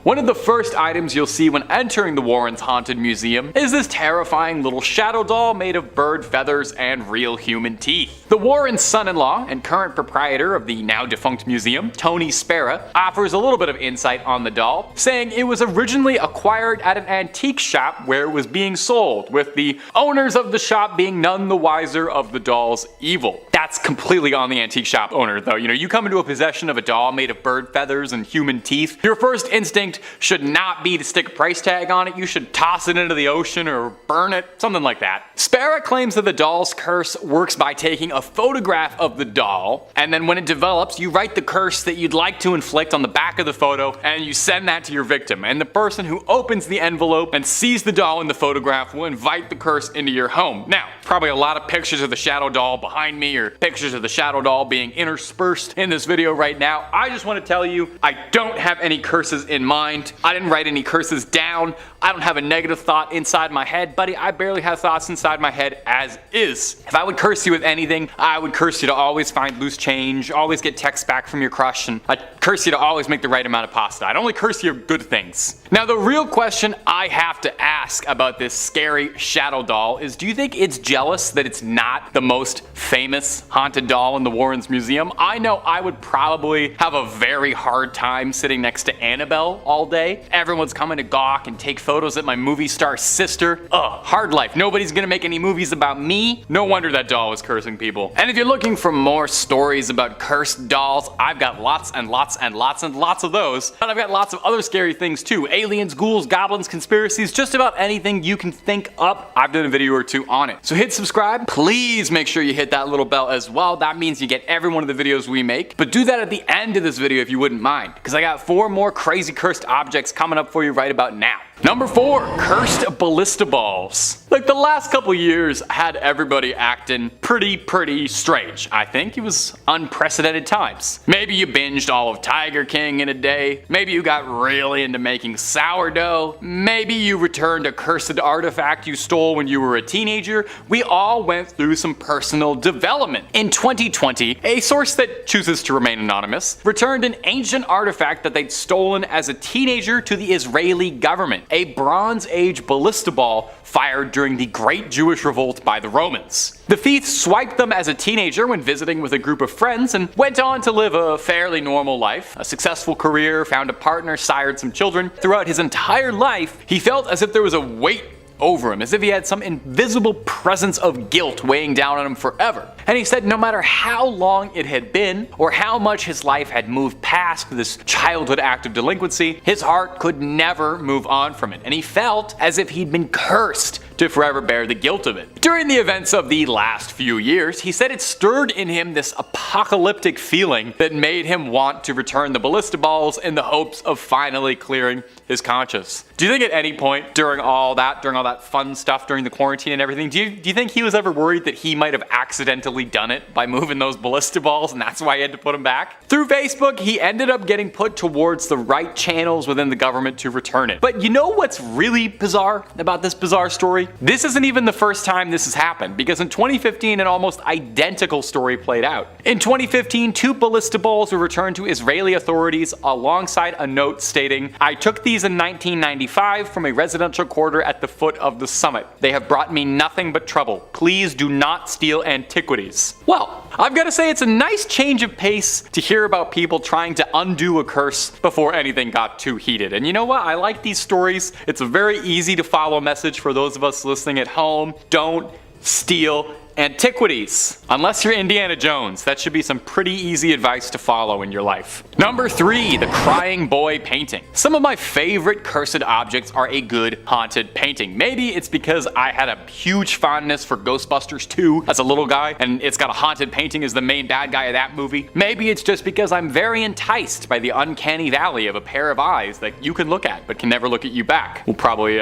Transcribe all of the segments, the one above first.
One of the first items you'll see when entering the Warrens Haunted Museum is this terrifying little shadow doll made of bird feathers and real human teeth. The Warrens' son-in-law and current proprietor of the now defunct museum, Tony Spera, offers a little bit of insight on the doll, saying it was originally acquired at an antique shop where it was being sold, with the owners of the shop being none the wiser of the doll's evil. That's completely on the antique shop owner though. You come into a possession of a doll made of bird feathers and human teeth, your first instinct should not be to stick a price tag on it. You should toss it into the ocean or burn it, something like that. Spera claims that the doll's curse works by taking a photograph of the doll, and then when it develops, you write the curse that you'd like to inflict on the back of the photo, and you send that to your victim. And the person who opens the envelope and sees the doll in the photograph will invite the curse into your home. Now, probably a lot of pictures of the shadow doll behind me, or pictures of the shadow doll being interspersed in this video right now. I just want to tell you, I don't have any curses in mind. I didn't write any curses down. I don't have a negative thought inside my head, buddy. I barely have thoughts inside my head as is. If I would curse you with anything, I would curse you to always find loose change, always get texts back from your crush, and I'd curse you to always make the right amount of pasta. I'd only curse you good things. Now, the real question I have to ask about this scary shadow doll is, do you think it's jealous that it's not the most famous haunted doll in the Warrens Museum? I know I would probably have a very hard time sitting next to Annabelle all day. Everyone's coming to gawk and take photos at my movie star sister. Ugh, hard life. Nobody's gonna make any movies about me. No wonder that doll was cursing people. And if you're looking for more stories about cursed dolls, I've got lots and lots and lots and lots of those. And I've got lots of other scary things too. Aliens, ghouls, goblins, conspiracies, just about anything you can think up, I've done a video or two on it. So hit subscribe. Please make sure you hit that little bell as well. That means you get every one of the videos we make. But do that at the end of this video if you wouldn't mind, because I got 4 more crazy cursed objects coming up for you right about now. Number 4, cursed ballista balls. Like, the last couple years had everybody acting pretty strange. I think it was unprecedented times. Maybe you binged all of Tiger King in a day. Maybe you got really into making sourdough. Maybe you returned a cursed artifact you stole when you were a teenager. We all went through some personal development. In 2020, a source that chooses to remain anonymous returned an ancient artifact that they'd stolen as a teenager to the Israeli government. A Bronze Age ballista ball fired during the Great Jewish Revolt by the Romans. The thief swiped them as a teenager when visiting with a group of friends and went on to live a fairly normal life, a successful career, found a partner, sired some children. Throughout his entire life, he felt as if there was a weight over him, as if he had some invisible presence of guilt weighing down on him forever. And he said no matter how long it had been, or how much his life had moved past this childhood act of delinquency, his heart could never move on from it, and he felt as if he'd been cursed to forever bear the guilt of it. During the events of the last few years, he said it stirred in him this apocalyptic feeling that made him want to return the ballista balls in the hopes of finally clearing his conscience. Do you think at any point during all that fun stuff during the quarantine and everything, do you think he was ever worried that he might have accidentally done it by moving those ballista balls and that's why he had to put them back? Through Facebook, he ended up getting put towards the right channels within the government to return it. But you know what's really bizarre about this bizarre story? This isn't even the first time this has happened, because in 2015 an almost identical story played out. In 2015, 2 ballista balls were returned to Israeli authorities alongside a note stating, "I took these in 1995 from a residential quarter at the foot of the summit. They have brought me nothing but trouble. Please do not steal antiquities." Well, I've got to say it's a nice change of pace to hear about people trying to undo a curse before anything got too heated. And you know what? I like these stories. It's a very easy to follow message for those of us listening at home. Don't steal antiquities. Unless you're Indiana Jones, that should be some pretty easy advice to follow in your life. Number 3, the Crying Boy painting. Some of my favorite cursed objects are a good haunted painting. Maybe it's because I had a huge fondness for Ghostbusters 2 as a little guy, and it's got a haunted painting as the main bad guy of that movie. Maybe it's just because I'm very enticed by the uncanny valley of a pair of eyes that you can look at but can never look at you back. We'll probably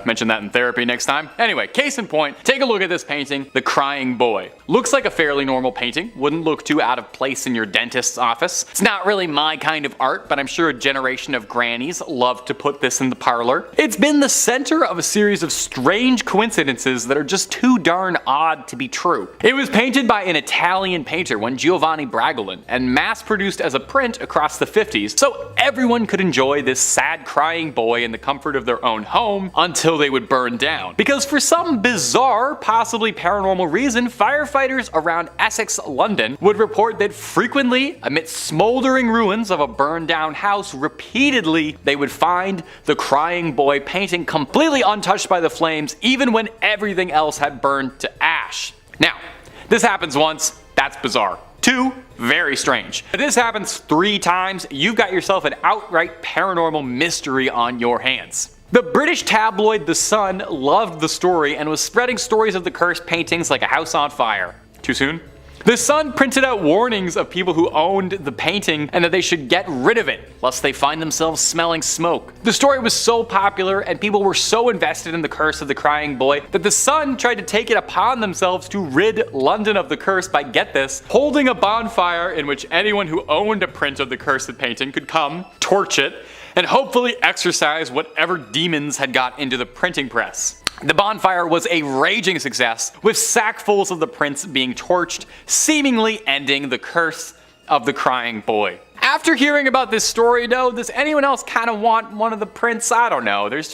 mention that in therapy next time. Anyway, case in point, take a look at this painting, the Crying Crying Boy. Looks like a fairly normal painting, wouldn't look too out of place in your dentist's office. It's not really my kind of art, but I'm sure a generation of grannies loved to put this in the parlor. It's been the center of a series of strange coincidences that are just too darn odd to be true. It was painted by an Italian painter, one Giovanni Abramelin, and mass-produced as a print across the 50s, so everyone could enjoy this sad crying boy in the comfort of their own home until they would burn down. Because for some bizarre, possibly paranormal reason, firefighters around Essex, London would report that frequently, amidst smoldering ruins of a burned down house, repeatedly they would find the crying boy painting completely untouched by the flames, even when everything else had burned to ash. Now, this happens once, that's bizarre. 2, very strange. If this happens 3 times, you've got yourself an outright paranormal mystery on your hands. The British tabloid The Sun loved the story and was spreading stories of the cursed paintings like a house on fire. Too soon? The Sun printed out warnings of people who owned the painting and that they should get rid of it, lest they find themselves smelling smoke. The story was so popular and people were so invested in the curse of the crying boy that the Sun tried to take it upon themselves to rid London of the curse by, get this, holding a bonfire in which anyone who owned a print of the cursed painting could come, torch it, and hopefully exorcise whatever demons had got into the printing press. The bonfire was a raging success, with sackfuls of the prints being torched, seemingly ending the curse of the crying boy. After hearing about this story though, does anyone else kind of want one of the prints? I don't know, there's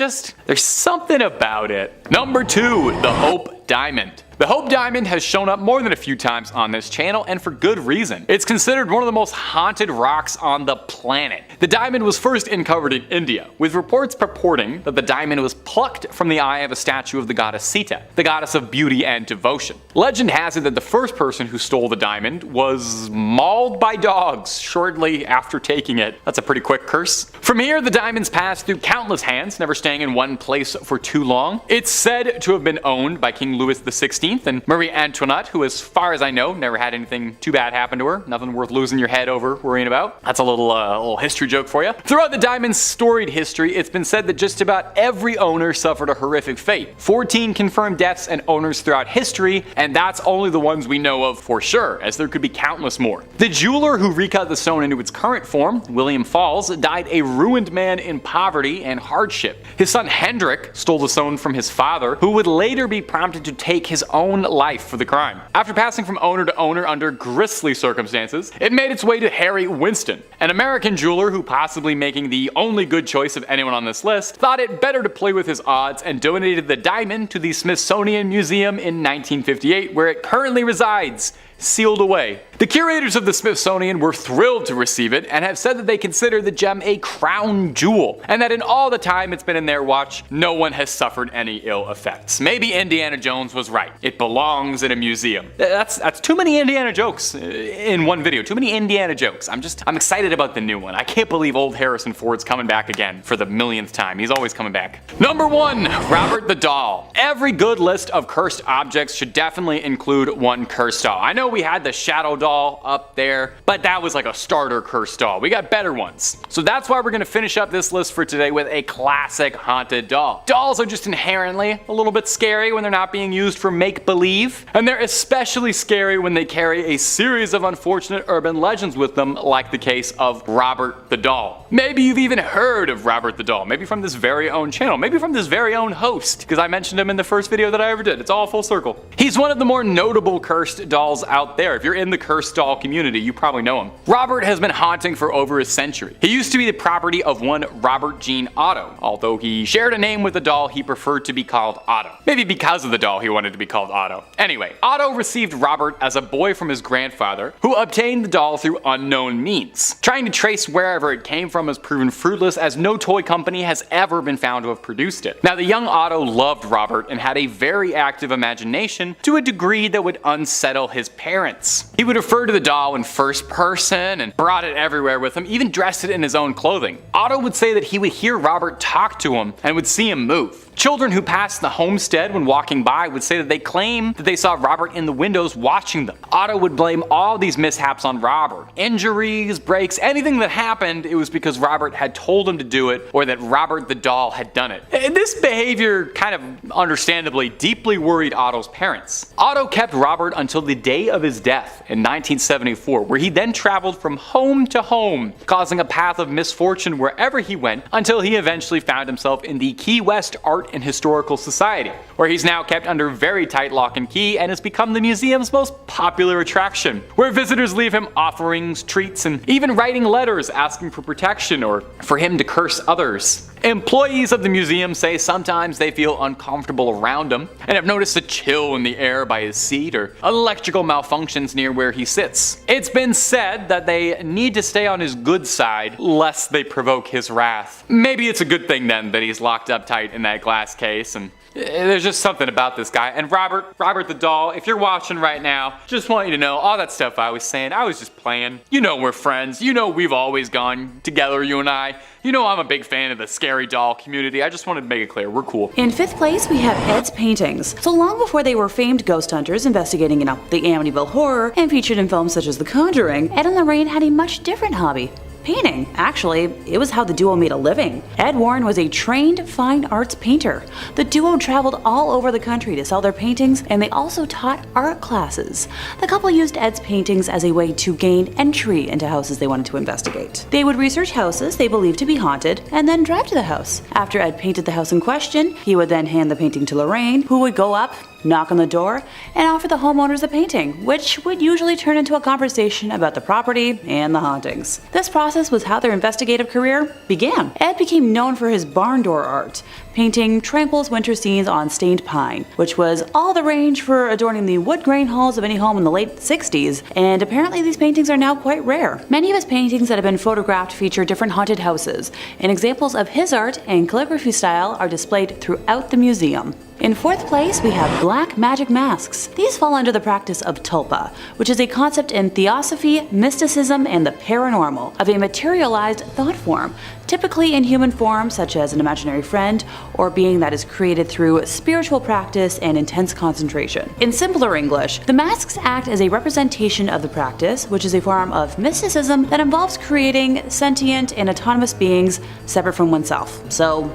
something about it. Number 2, the Hope Diamond. The Hope Diamond has shown up more than a few times on this channel, and for good reason. It's considered one of the most haunted rocks on the planet. The diamond was first uncovered in India, with reports purporting that the diamond was plucked from the eye of a statue of the goddess Sita, the goddess of beauty and devotion. Legend has it that the first person who stole the diamond was mauled by dogs shortly after taking it. That's a pretty quick curse. From here, the diamonds passed through countless hands, never staying in one place for too long. It's said to have been owned by King Louis XVI and Marie Antoinette, who, as far as I know, never had anything too bad happen to her. Nothing worth losing your head over worrying about. That's a little history joke for you. Throughout the diamond's storied history, it's been said that just about every owner suffered a horrific fate. 14 confirmed deaths and owners throughout history, and that's only the ones we know of for sure, as there could be countless more. The jeweler who recut the stone into its current form, William Falls, died a ruined man in poverty and hardship. His son Hendrik stole the stone from his father, who would later be prompted to take his own life for the crime. After passing from owner to owner under grisly circumstances, it made its way to Harry Winston, an American jeweler who, possibly making the only good choice of anyone on this list, thought it better to play with his odds and donated the diamond to the Smithsonian Museum in 1958, where it currently resides, sealed away. The curators of the Smithsonian were thrilled to receive it and have said that they consider the gem a crown jewel, and that in all the time it's been in their watch, no one has suffered any ill effects. Maybe Indiana Jones was right. It belongs in a museum. That's too many Indiana jokes in one video. Too many Indiana jokes. I'm excited about the new one. I can't believe old Harrison Ford's coming back again for the millionth time. He's always coming back. Number 1, Robert the Doll. Every good list of cursed objects should definitely include one cursed doll. I know we had the Shadow Doll up there, but that was like a starter cursed doll. We got better ones. So that's why we're gonna finish up this list for today with a classic haunted doll. Dolls are just inherently a little bit scary when they're not being used for make-believe, and they're especially scary when they carry a series of unfortunate urban legends with them, like the case of Robert the Doll. Maybe you've even heard of Robert the Doll, maybe from this very own channel, maybe from this very own host, because I mentioned him in the first video that I ever did. It's all full circle. He's one of the more notable cursed dolls out there. If you're in the cursed doll community, you probably know him. Robert has been haunting for over a century. He used to be the property of one Robert Jean Otto, although he shared a name with the doll he preferred to be called Otto. Maybe because of the doll he wanted to be called Otto. Anyway, Otto received Robert as a boy from his grandfather, who obtained the doll through unknown means. Trying to trace wherever it came from has proven fruitless, as no toy company has ever been found to have produced it. Now, the young Otto loved Robert and had a very active imagination to a degree that would unsettle his parents. He would refer to the doll in first person and brought it everywhere with him, even dressed it in his own clothing. Otto would say that he would hear Robert talk to him and would see him move. Children who passed the homestead when walking by would say that they claimed that they saw Robert in the windows watching them. Otto would blame all these mishaps on Robert. Injuries, breaks, anything that happened, it was because Robert had told him to do it, or that Robert the doll had done it. And this behavior kind of understandably deeply worried Otto's parents. Otto kept Robert until the day of his death in 1974, where he then traveled from home to home, causing a path of misfortune wherever he went, until he eventually found himself in the Key West Art and Historical Society, where he's now kept under very tight lock and key and has become the museum's most popular attraction, where visitors leave him offerings, treats, and even writing letters asking for protection or for him to curse others. Employees of the museum say sometimes they feel uncomfortable around him and have noticed a chill in the air by his seat or electrical malfunctions near where he sits. It's been said that they need to stay on his good side lest they provoke his wrath. Maybe it's a good thing then that he's locked up tight in that glass case, and there's just something about this guy. And Robert the doll, if you're watching right now, just want you to know all that stuff I was saying, I was just playing. You know we're friends. You know we've always gone together, you and I. You know I'm a big fan of the scary doll community. I just wanted to make it clear, we're cool. In 5th place, we have Ed's paintings. So long before they were famed ghost hunters investigating the Amityville horror and featured in films such as The Conjuring, Ed and Lorraine had a much different hobby. Painting. Actually, it was how the duo made a living. Ed Warren was a trained fine arts painter. The duo traveled all over the country to sell their paintings, and they also taught art classes. The couple used Ed's paintings as a way to gain entry into houses they wanted to investigate. They would research houses they believed to be haunted, and then drive to the house. After Ed painted the house in question, he would then hand the painting to Lorraine, who would go up, knock on the door, and offer the homeowners a painting, which would usually turn into a conversation about the property and the hauntings. This process was how their investigative career began. Ed became known for his barn door art, painting tranquil winter scenes on stained pine, which was all the rage for adorning the wood grain halls of any home in the late 60s, and apparently these paintings are now quite rare. Many of his paintings that have been photographed feature different haunted houses, and examples of his art and calligraphy style are displayed throughout the museum. In 4th place, we have black magic masks. These fall under the practice of tulpa, which is a concept in theosophy, mysticism, and the paranormal, of a materialized thought form, typically in human form such as an imaginary friend or being that is created through spiritual practice and intense concentration. In simpler English, the masks act as a representation of the practice, which is a form of mysticism that involves creating sentient and autonomous beings separate from oneself. So,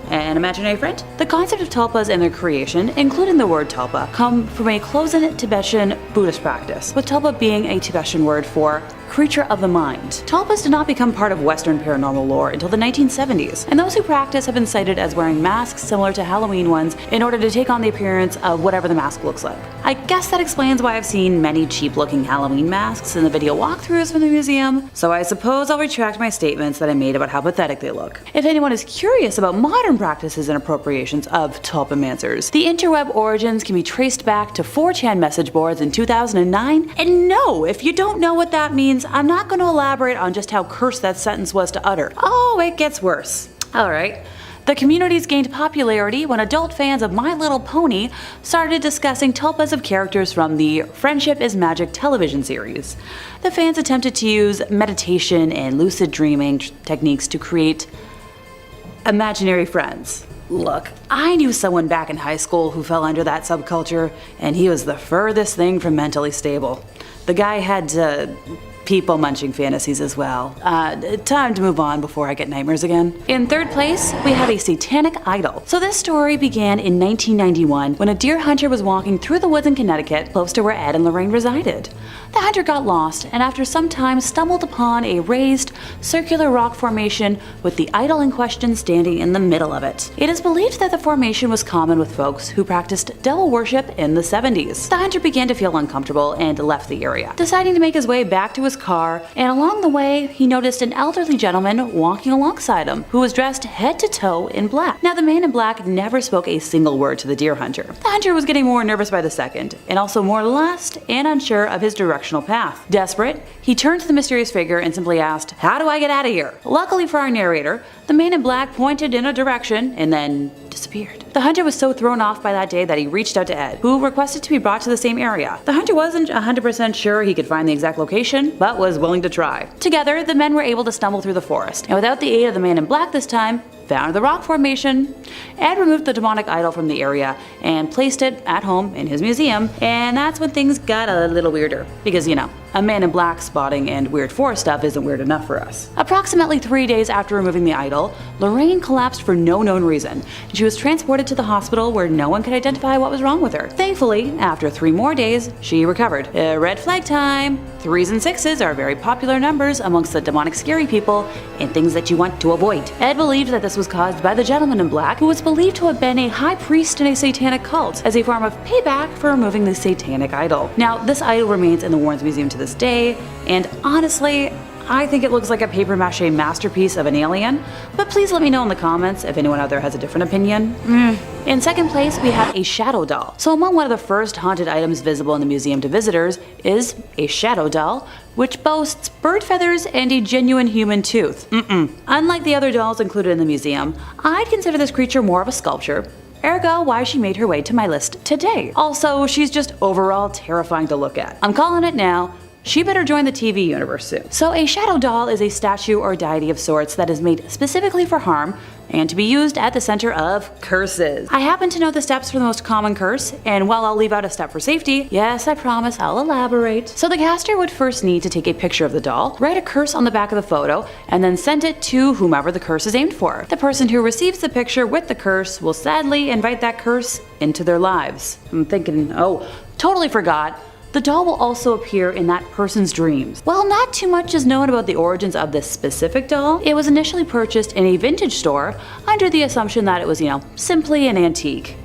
an imaginary friend? The concept of tulpas and their creation, including the word tulpa, come from a close-in Tibetan Buddhist practice, with tulpa being a Tibetan word for creature of the mind. Tulpas did not become part of Western paranormal lore until the 1970s, and those who practice have been cited as wearing masks similar to Halloween ones in order to take on the appearance of whatever the mask looks like. I guess that explains why I've seen many cheap-looking Halloween masks in the video walkthroughs from the museum, so I suppose I'll retract my statements that I made about how pathetic they look. If anyone is curious about modern practices and appropriations of tulpamancers, the interweb origins can be traced back to 4chan message boards in 2009, and no, if you don't know what that means, I'm not going to elaborate on just how cursed that sentence was to utter. Oh, it gets worse. Alright. The communities gained popularity when adult fans of My Little Pony started discussing tulpas of characters from the Friendship is Magic television series. The fans attempted to use meditation and lucid dreaming techniques to create imaginary friends. Look, I knew someone back in high school who fell under that subculture, and he was the furthest thing from mentally stable. The guy had people munching fantasies as well. Time to move on before I get nightmares again. In 3rd place, we have a satanic idol. So this story began in 1991 when a deer hunter was walking through the woods in Connecticut, close to where Ed and Lorraine resided. The hunter got lost and after some time stumbled upon a raised, circular rock formation with the idol in question standing in the middle of it. It is believed that the formation was common with folks who practiced devil worship in the 70s. The hunter began to feel uncomfortable and left the area, deciding to make his way back to his car, and along the way he noticed an elderly gentleman walking alongside him who was dressed head to toe in black. Now the man in black never spoke a single word to the deer hunter. The hunter was getting more nervous by the second, and also more lost and unsure of his directional path. Desperate, he turned to the mysterious figure and simply asked, "How do I get out of here?" Luckily for our narrator, the man in black pointed in a direction and then disappeared. The hunter was so thrown off by that day that he reached out to Ed, who requested to be brought to the same area. The hunter wasn't 100% sure he could find the exact location, but was willing to try. Together, the men were able to stumble through the forest, and without the aid of the man in black this time, found the rock formation. Ed removed the demonic idol from the area and placed it at home in his museum, and that's when things got a little weirder. Because, a man in black spotting and weird forest stuff isn't weird enough for us. Approximately 3 days after removing the idol, Lorraine collapsed for no known reason, and she was transported to the hospital where no one could identify what was wrong with her. Thankfully, after 3 more days, she recovered. Red flag time! 3s and 6s are very popular numbers amongst the demonic scary people and things that you want to avoid. Ed believed that this was caused by the gentleman in black, who was believed to have been a high priest in a satanic cult, as a form of payback for removing the satanic idol. Now, this idol remains in the Warrens Museum to this day, and honestly, I think it looks like a papier-mâché masterpiece of an alien, but please let me know in the comments if anyone out there has a different opinion. In second place, we have a shadow doll. So among one of the first haunted items visible in the museum to visitors is a shadow doll, which boasts bird feathers and a genuine human tooth. Unlike the other dolls included in the museum, I'd consider this creature more of a sculpture. Ergo, why she made her way to my list today. Also, she's just overall terrifying to look at. I'm calling it now. She better join the TV universe soon. So a shadow doll is a statue or deity of sorts that is made specifically for harm and to be used at the center of curses. I happen to know the steps for the most common curse, and while I'll leave out a step for safety, yes, I promise I'll elaborate. So the caster would first need to take a picture of the doll, write a curse on the back of the photo, and then send it to whomever the curse is aimed for. The person who receives the picture with the curse will sadly invite that curse into their lives. I'm thinking, oh, totally forgot. The doll will also appear in that person's dreams. While not too much is known about the origins of this specific doll, it was initially purchased in a vintage store under the assumption that it was, simply an antique.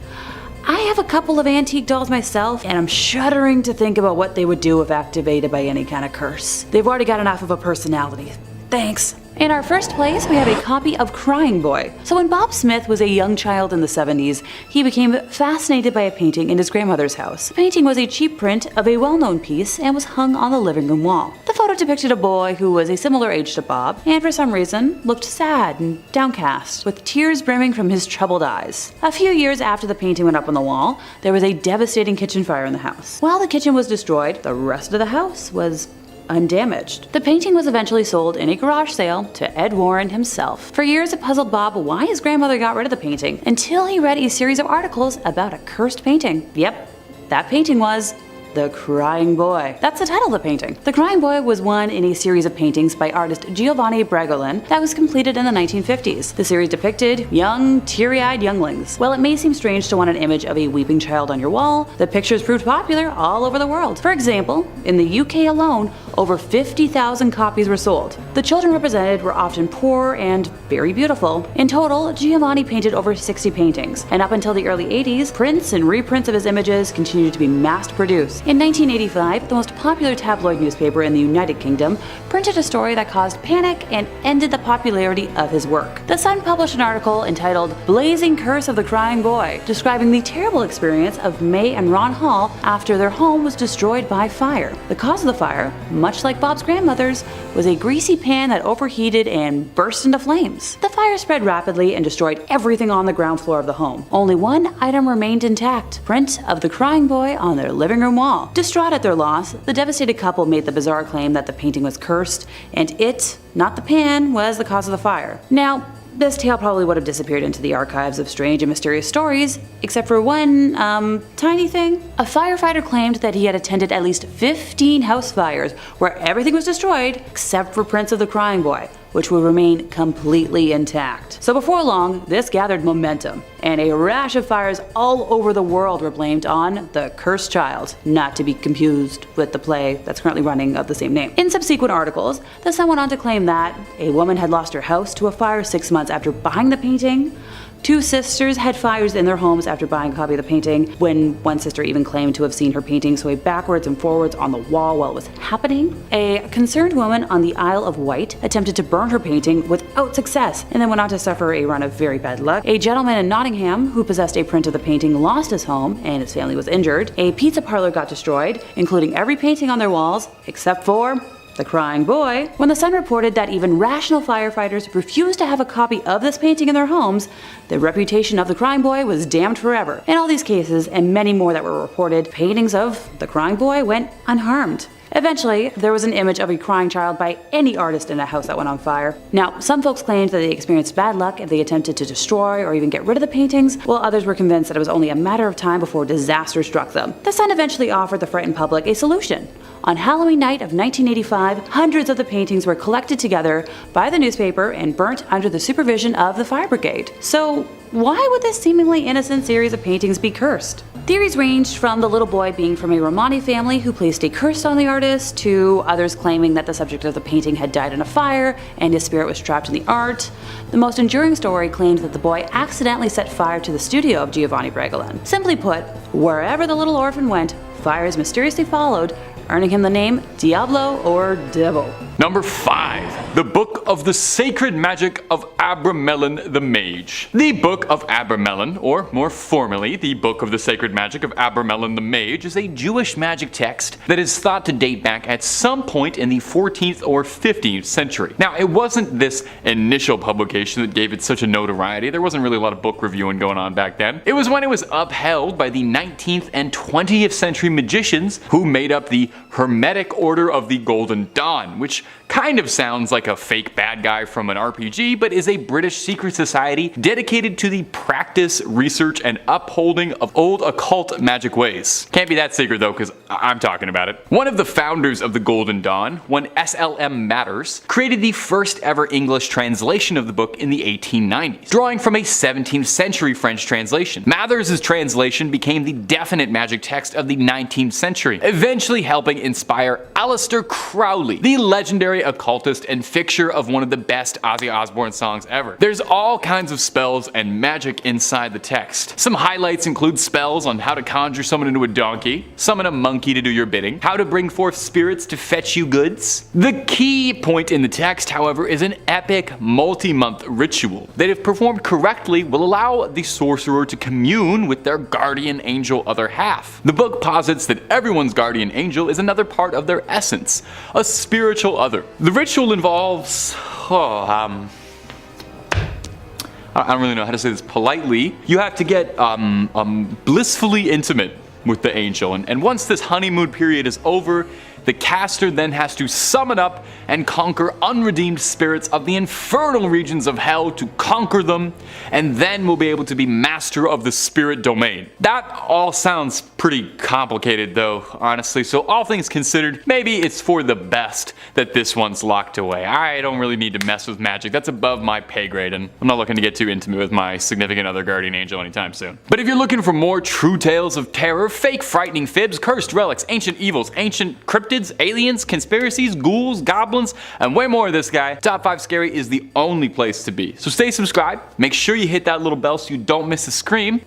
I have a couple of antique dolls myself, and I'm shuddering to think about what they would do if activated by any kind of curse. They've already got enough of a personality. Thanks. In our first place, we have a copy of Crying Boy. So when Bob Smith was a young child in the 70s, he became fascinated by a painting in his grandmother's house. The painting was a cheap print of a well-known piece and was hung on the living room wall. The photo depicted a boy who was a similar age to Bob, and for some reason, looked sad and downcast, with tears brimming from his troubled eyes. A few years after the painting went up on the wall, there was a devastating kitchen fire in the house. While the kitchen was destroyed, the rest of the house was undamaged. The painting was eventually sold in a garage sale to Ed Warren himself. For years it puzzled Bob why his grandmother got rid of the painting, until he read a series of articles about a cursed painting. Yep, that painting was The Crying Boy. That's the title of the painting. The Crying Boy was one in a series of paintings by artist Giovanni Bragolin that was completed in the 1950s. The series depicted young, teary-eyed younglings. While it may seem strange to want an image of a weeping child on your wall, the pictures proved popular all over the world. For example, in the UK alone, over 50,000 copies were sold. The children represented were often poor and very beautiful. In total, Giovanni painted over 60 paintings, and up until the early 80s, prints and reprints of his images continued to be mass-produced. In 1985, the most popular tabloid newspaper in the United Kingdom printed a story that caused panic and ended the popularity of his work. The Sun published an article entitled Blazing Curse of the Crying Boy, describing the terrible experience of May and Ron Hall after their home was destroyed by fire. The cause of the fire, much like Bob's grandmother's, was a greasy pan that overheated and burst into flames. The fire spread rapidly and destroyed everything on the ground floor of the home. Only one item remained intact: print of the crying boy on their living room wall. Distraught at their loss, the devastated couple made the bizarre claim that the painting was cursed, and it, not the pan, was the cause of the fire. Now, this tale probably would have disappeared into the archives of strange and mysterious stories, except for one, tiny thing. A firefighter claimed that he had attended at least 15 house fires where everything was destroyed except for prints of the crying boy, which would remain completely intact. So before long, this gathered momentum, and a rash of fires all over the world were blamed on the cursed child, not to be confused with the play that's currently running of the same name. In subsequent articles, the Sun went on to claim that a woman had lost her house to a fire 6 months after buying the painting. 2 sisters had fires in their homes after buying a copy of the painting, when one sister even claimed to have seen her painting sway backwards and forwards on the wall while it was happening. A concerned woman on the Isle of Wight attempted to burn her painting without success, and then went on to suffer a run of very bad luck. A gentleman in Nottingham who possessed a print of the painting lost his home, and his family was injured. A pizza parlor got destroyed, including every painting on their walls, except for the crying boy. When the Sun reported that even rational firefighters refused to have a copy of this painting in their homes, the reputation of the crying boy was damned forever. In all these cases, and many more that were reported, paintings of the crying boy went unharmed. Eventually, there was an image of a crying child by any artist in a house that went on fire. Now, some folks claimed that they experienced bad luck if they attempted to destroy or even get rid of the paintings, while others were convinced that it was only a matter of time before disaster struck them. The Sun eventually offered the frightened public a solution. On Halloween night of 1985, hundreds of the paintings were collected together by the newspaper and burnt under the supervision of the fire brigade. So, why would this seemingly innocent series of paintings be cursed? Theories ranged from the little boy being from a Romani family who placed a curse on the artist, to others claiming that the subject of the painting had died in a fire and his spirit was trapped in the art. The most enduring story claims that the boy accidentally set fire to the studio of Giovanni Abramelin. Simply put, wherever the little orphan went, fires mysteriously followed, earning him the name Diablo or Devil. Number 5. The Book of the Sacred Magic of Abramelin the Mage. The Book of Abramelin, or more formally, the Book of the Sacred Magic of Abramelin the Mage, is a Jewish magic text that is thought to date back at some point in the 14th or 15th century. Now, it wasn't this initial publication that gave it such a notoriety. There wasn't really a lot of book reviewing going on back then. It was when it was upheld by the 19th and 20th century magicians who made up the Hermetic Order of the Golden Dawn, which kind of sounds like a fake bad guy from an RPG, but is a British secret society dedicated to the practice, research, and upholding of old occult magic ways. Can't be that secret though, because I'm talking about it. One of the founders of the Golden Dawn, one SLM Matters, created the first ever English translation of the book in the 1890s, drawing from a 17th century French translation. Mathers' translation became the definite magic text of the 19th century, eventually helping inspire Aleister Crowley, the legendary occultist and fixture of one of the best Ozzy Osbourne songs ever. There's all kinds of spells and magic inside the text. Some highlights include spells on how to conjure someone into a donkey, summon a monkey to do your bidding, how to bring forth spirits to fetch you goods. The key point in the text, however, is an epic multi-month ritual that, if performed correctly, will allow the sorcerer to commune with their guardian angel other half. The book posits that everyone's guardian angel is another part of their essence, a spiritual other. The ritual involves, I don't really know how to say this politely. You have to get blissfully intimate with the angel, and once this honeymoon period is over, the caster then has to summon up and conquer unredeemed spirits of the infernal regions of hell to conquer them, and then will be able to be master of the spirit domain. That all sounds pretty complicated though, honestly, so all things considered, maybe it's for the best that this one's locked away. I don't really need to mess with magic, that's above my pay grade, and I'm not looking to get too intimate with my significant other guardian angel anytime soon. But if you're looking for more true tales of terror, fake frightening fibs, cursed relics, ancient evils, ancient cryptids, aliens, conspiracies, ghouls, goblins, and way more of this guy, Top 5 Scary is the only place to be. So stay subscribed, make sure you hit that little bell so you don't miss a scream,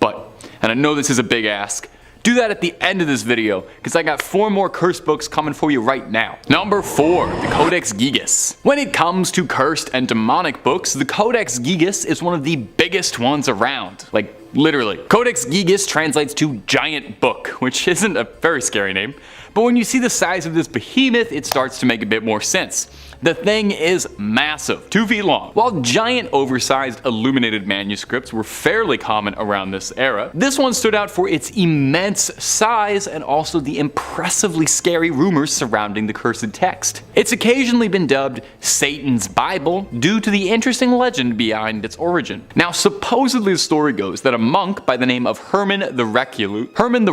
and I know this is a big ask, do that at the end of this video, because I got 4 more cursed books coming for you right now. Number 4, the Codex Gigas. When it comes to cursed and demonic books, the Codex Gigas is one of the biggest ones around. Like, literally. Codex Gigas translates to giant book, which isn't a very scary name, but when you see the size of this behemoth, it starts to make a bit more sense. The thing is massive, 2 feet long. While giant oversized illuminated manuscripts were fairly common around this era, this one stood out for its immense size and also the impressively scary rumors surrounding the cursed text. It's occasionally been dubbed Satan's Bible due to the interesting legend behind its origin. Now, supposedly the story goes that a monk by the name of Herman the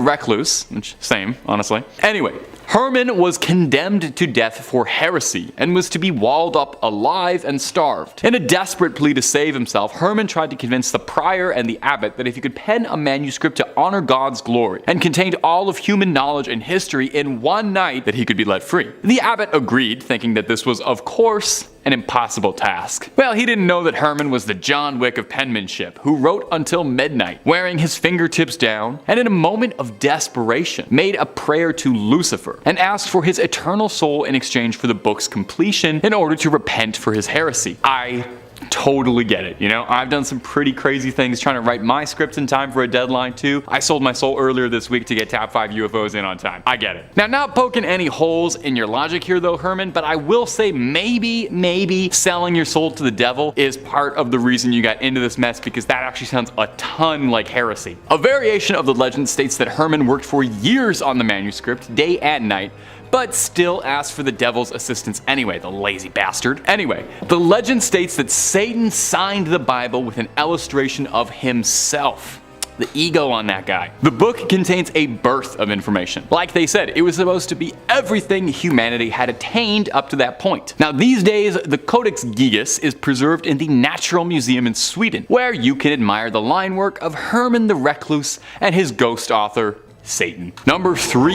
Recluse, which same, honestly. Anyway, Herman was condemned to death for heresy and was to be walled up alive and starved. In a desperate plea to save himself, Herman tried to convince the prior and the abbot that if he could pen a manuscript to honor God's glory and contained all of human knowledge and history in one night, that he could be let free. The abbot agreed, thinking that this was, of course, an impossible task. Well, he didn't know that Herman was the John Wick of penmanship, who wrote until midnight, wearing his fingertips down, and in a moment of desperation, made a prayer to Lucifer, and asked for his eternal soul in exchange for the book's completion in order to repent for his heresy. I totally get it, you know? I've done some pretty crazy things trying to write my script in time for a deadline too. I sold my soul earlier this week to get Top 5 UFOs in on time. I get it. Now, not poking any holes in your logic here though, Herman, but I will say maybe selling your soul to the devil is part of the reason you got into this mess, because that actually sounds a ton like heresy. A variation of the legend states that Herman worked for years on the manuscript, day and night, but still asked for the devil's assistance anyway, the lazy bastard. Anyway, the legend states that Satan signed the Bible with an illustration of himself. The ego on that guy. The book contains a birth of information. Like they said, it was supposed to be everything humanity had attained up to that point. Now these days, the Codex Gigas is preserved in the Natural Museum in Sweden, where you can admire the line work of Herman the Recluse and his ghost author, Satan. Number 3.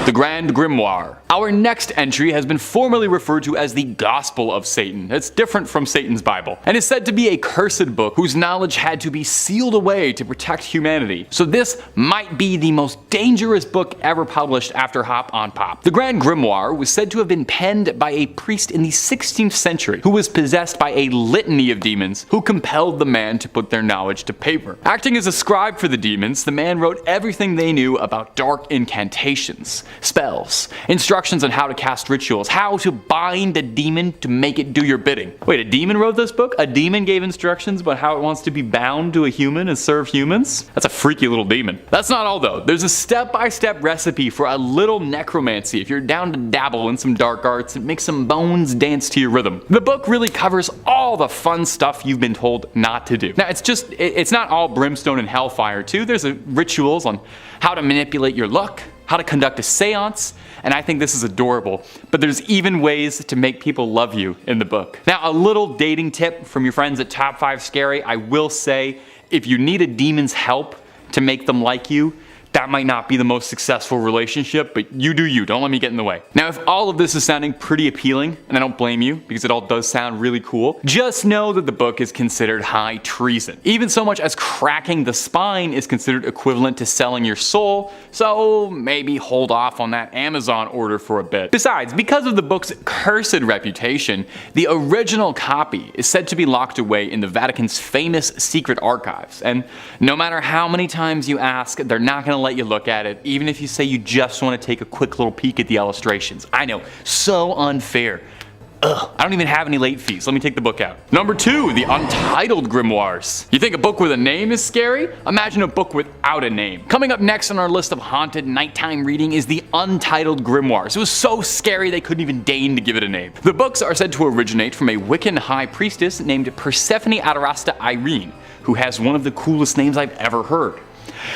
The Grand Grimoire. Our next entry has been formerly referred to as the Gospel of Satan. It's different from Satan's Bible, and is said to be a cursed book whose knowledge had to be sealed away to protect humanity. So this might be the most dangerous book ever published after Hop on Pop. The Grand Grimoire was said to have been penned by a priest in the 16th century who was possessed by a litany of demons who compelled the man to put their knowledge to paper. Acting as a scribe for the demons, the man wrote everything they knew about dark incantations, spells, instructions on how to cast rituals, how to bind a demon to make it do your bidding. Wait, a demon wrote this book? A demon gave instructions about how it wants to be bound to a human and serve humans? That's a freaky little demon. That's not all though. There's a step-by-step recipe for a little necromancy if you're down to dabble in some dark arts and make some bones dance to your rhythm. The book really covers all the fun stuff you've been told not to do. Now it's not all brimstone and hellfire too. There's rituals on how to manipulate your luck, how to conduct a seance, and I think this is adorable. But there's even ways to make people love you in the book. Now, a little dating tip from your friends at Top 5 Scary. I will say, if you need a demon's help to make them like you, that might not be the most successful relationship, but you do you, don't let me get in the way. Now, if all of this is sounding pretty appealing, and I don't blame you, because it all does sound really cool, just know that the book is considered high treason. Even so much as cracking the spine is considered equivalent to selling your soul, so maybe hold off on that Amazon order for a bit. Besides, because of the book's cursed reputation, the original copy is said to be locked away in the Vatican's famous secret archives, and no matter how many times you ask, they're not gonna let you look at it, even if you say you just want to take a quick little peek at the illustrations. I know, so unfair. Ugh, I don't even have any late fees. Let me take the book out. Number 2, the Untitled Grimoires. You think a book with a name is scary? Imagine a book without a name. Coming up next on our list of haunted nighttime reading is the Untitled Grimoires. It was so scary they couldn't even deign to give it a name. The books are said to originate from a Wiccan high priestess named Persephone Adarasta Irene, who has one of the coolest names I've ever heard.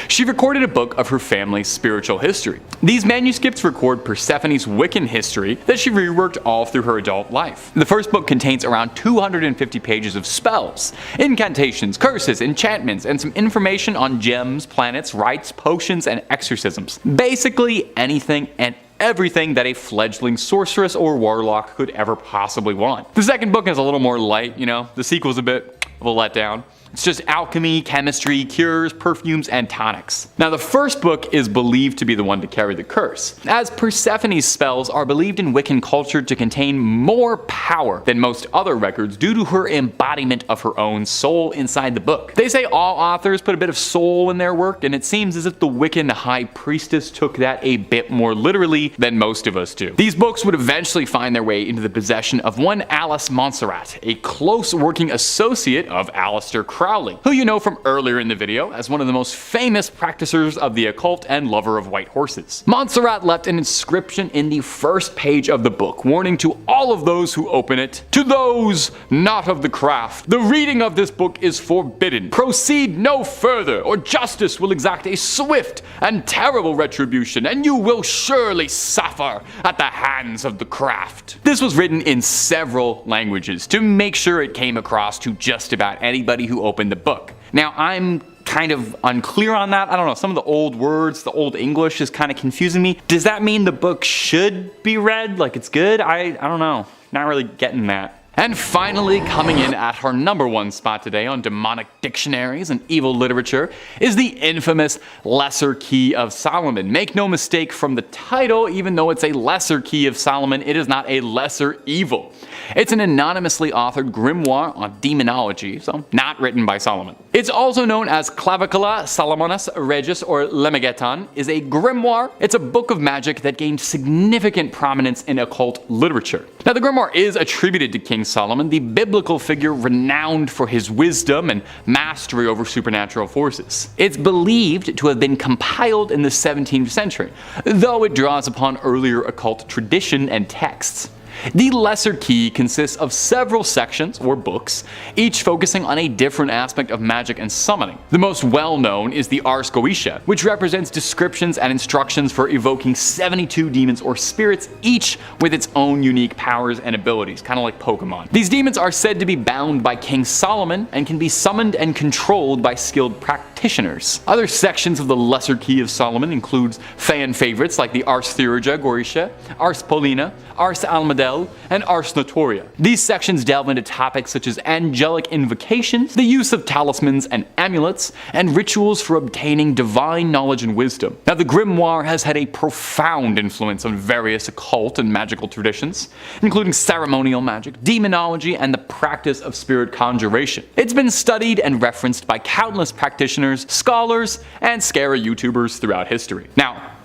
She recorded a book of her family's spiritual history. These manuscripts record Persephone's Wiccan history that she reworked all through her adult life. The first book contains around 250 pages of spells, incantations, curses, enchantments, and some information on gems, planets, rites, potions, and exorcisms. Basically anything and everything that a fledgling sorceress or warlock could ever possibly want. The second book is a little more light, the sequel's a bit of a letdown. It's just alchemy, chemistry, cures, perfumes, and tonics. Now the first book is believed to be the one to carry the curse, as Persephone's spells are believed in Wiccan culture to contain more power than most other records due to her embodiment of her own soul inside the book. They say all authors put a bit of soul in their work, and it seems as if the Wiccan high priestess took that a bit more literally than most of us do. These books would eventually find their way into the possession of one Alice Montserrat, a close working associate of Aleister Crowley, who you know from earlier in the video as one of the most famous practicers of the occult and lover of white horses. Montserrat left an inscription in the first page of the book, warning to all of those who open it, "To those not of the craft, the reading of this book is forbidden. Proceed no further, or justice will exact a swift and terrible retribution, and you will surely suffer at the hands of the craft." This was written in several languages to make sure it came across to just about anybody who opened the book. Now I'm kind of unclear on that. I don't know, some of the old words, the old English is kind of confusing me. Does that mean the book should be read like it's good? I don't know, not really getting that. And finally, coming in at our number 1 spot today on demonic dictionaries and evil literature is the infamous Lesser Key of Solomon. Make no mistake from the title, even though it's a Lesser Key of Solomon, it is not a lesser evil. It's an anonymously authored grimoire on demonology, so not written by Solomon. It's also known as Clavicula Salomonis Regis or Lemegeton, is a grimoire. It's a book of magic that gained significant prominence in occult literature. Now, the grimoire is attributed to King Solomon, the biblical figure renowned for his wisdom and mastery over supernatural forces. It's believed to have been compiled in the 17th century, though it draws upon earlier occult tradition and texts. The Lesser Key consists of several sections, or books, each focusing on a different aspect of magic and summoning. The most well-known is the Ars Goetia, which represents descriptions and instructions for evoking 72 demons or spirits, each with its own unique powers and abilities, kind of like Pokemon. These demons are said to be bound by King Solomon and can be summoned and controlled by skilled practitioners. Other sections of the Lesser Key of Solomon includes fan favorites like the Ars Theurgia Goetia, Ars Paulina, Ars Almadel, and Ars Notoria. These sections delve into topics such as angelic invocations, the use of talismans and amulets, and rituals for obtaining divine knowledge and wisdom. Now, the grimoire has had a profound influence on various occult and magical traditions, including ceremonial magic, demonology, and the practice of spirit conjuration. It's been studied and referenced by countless practitioners, scholars, and scary YouTubers throughout history. Now,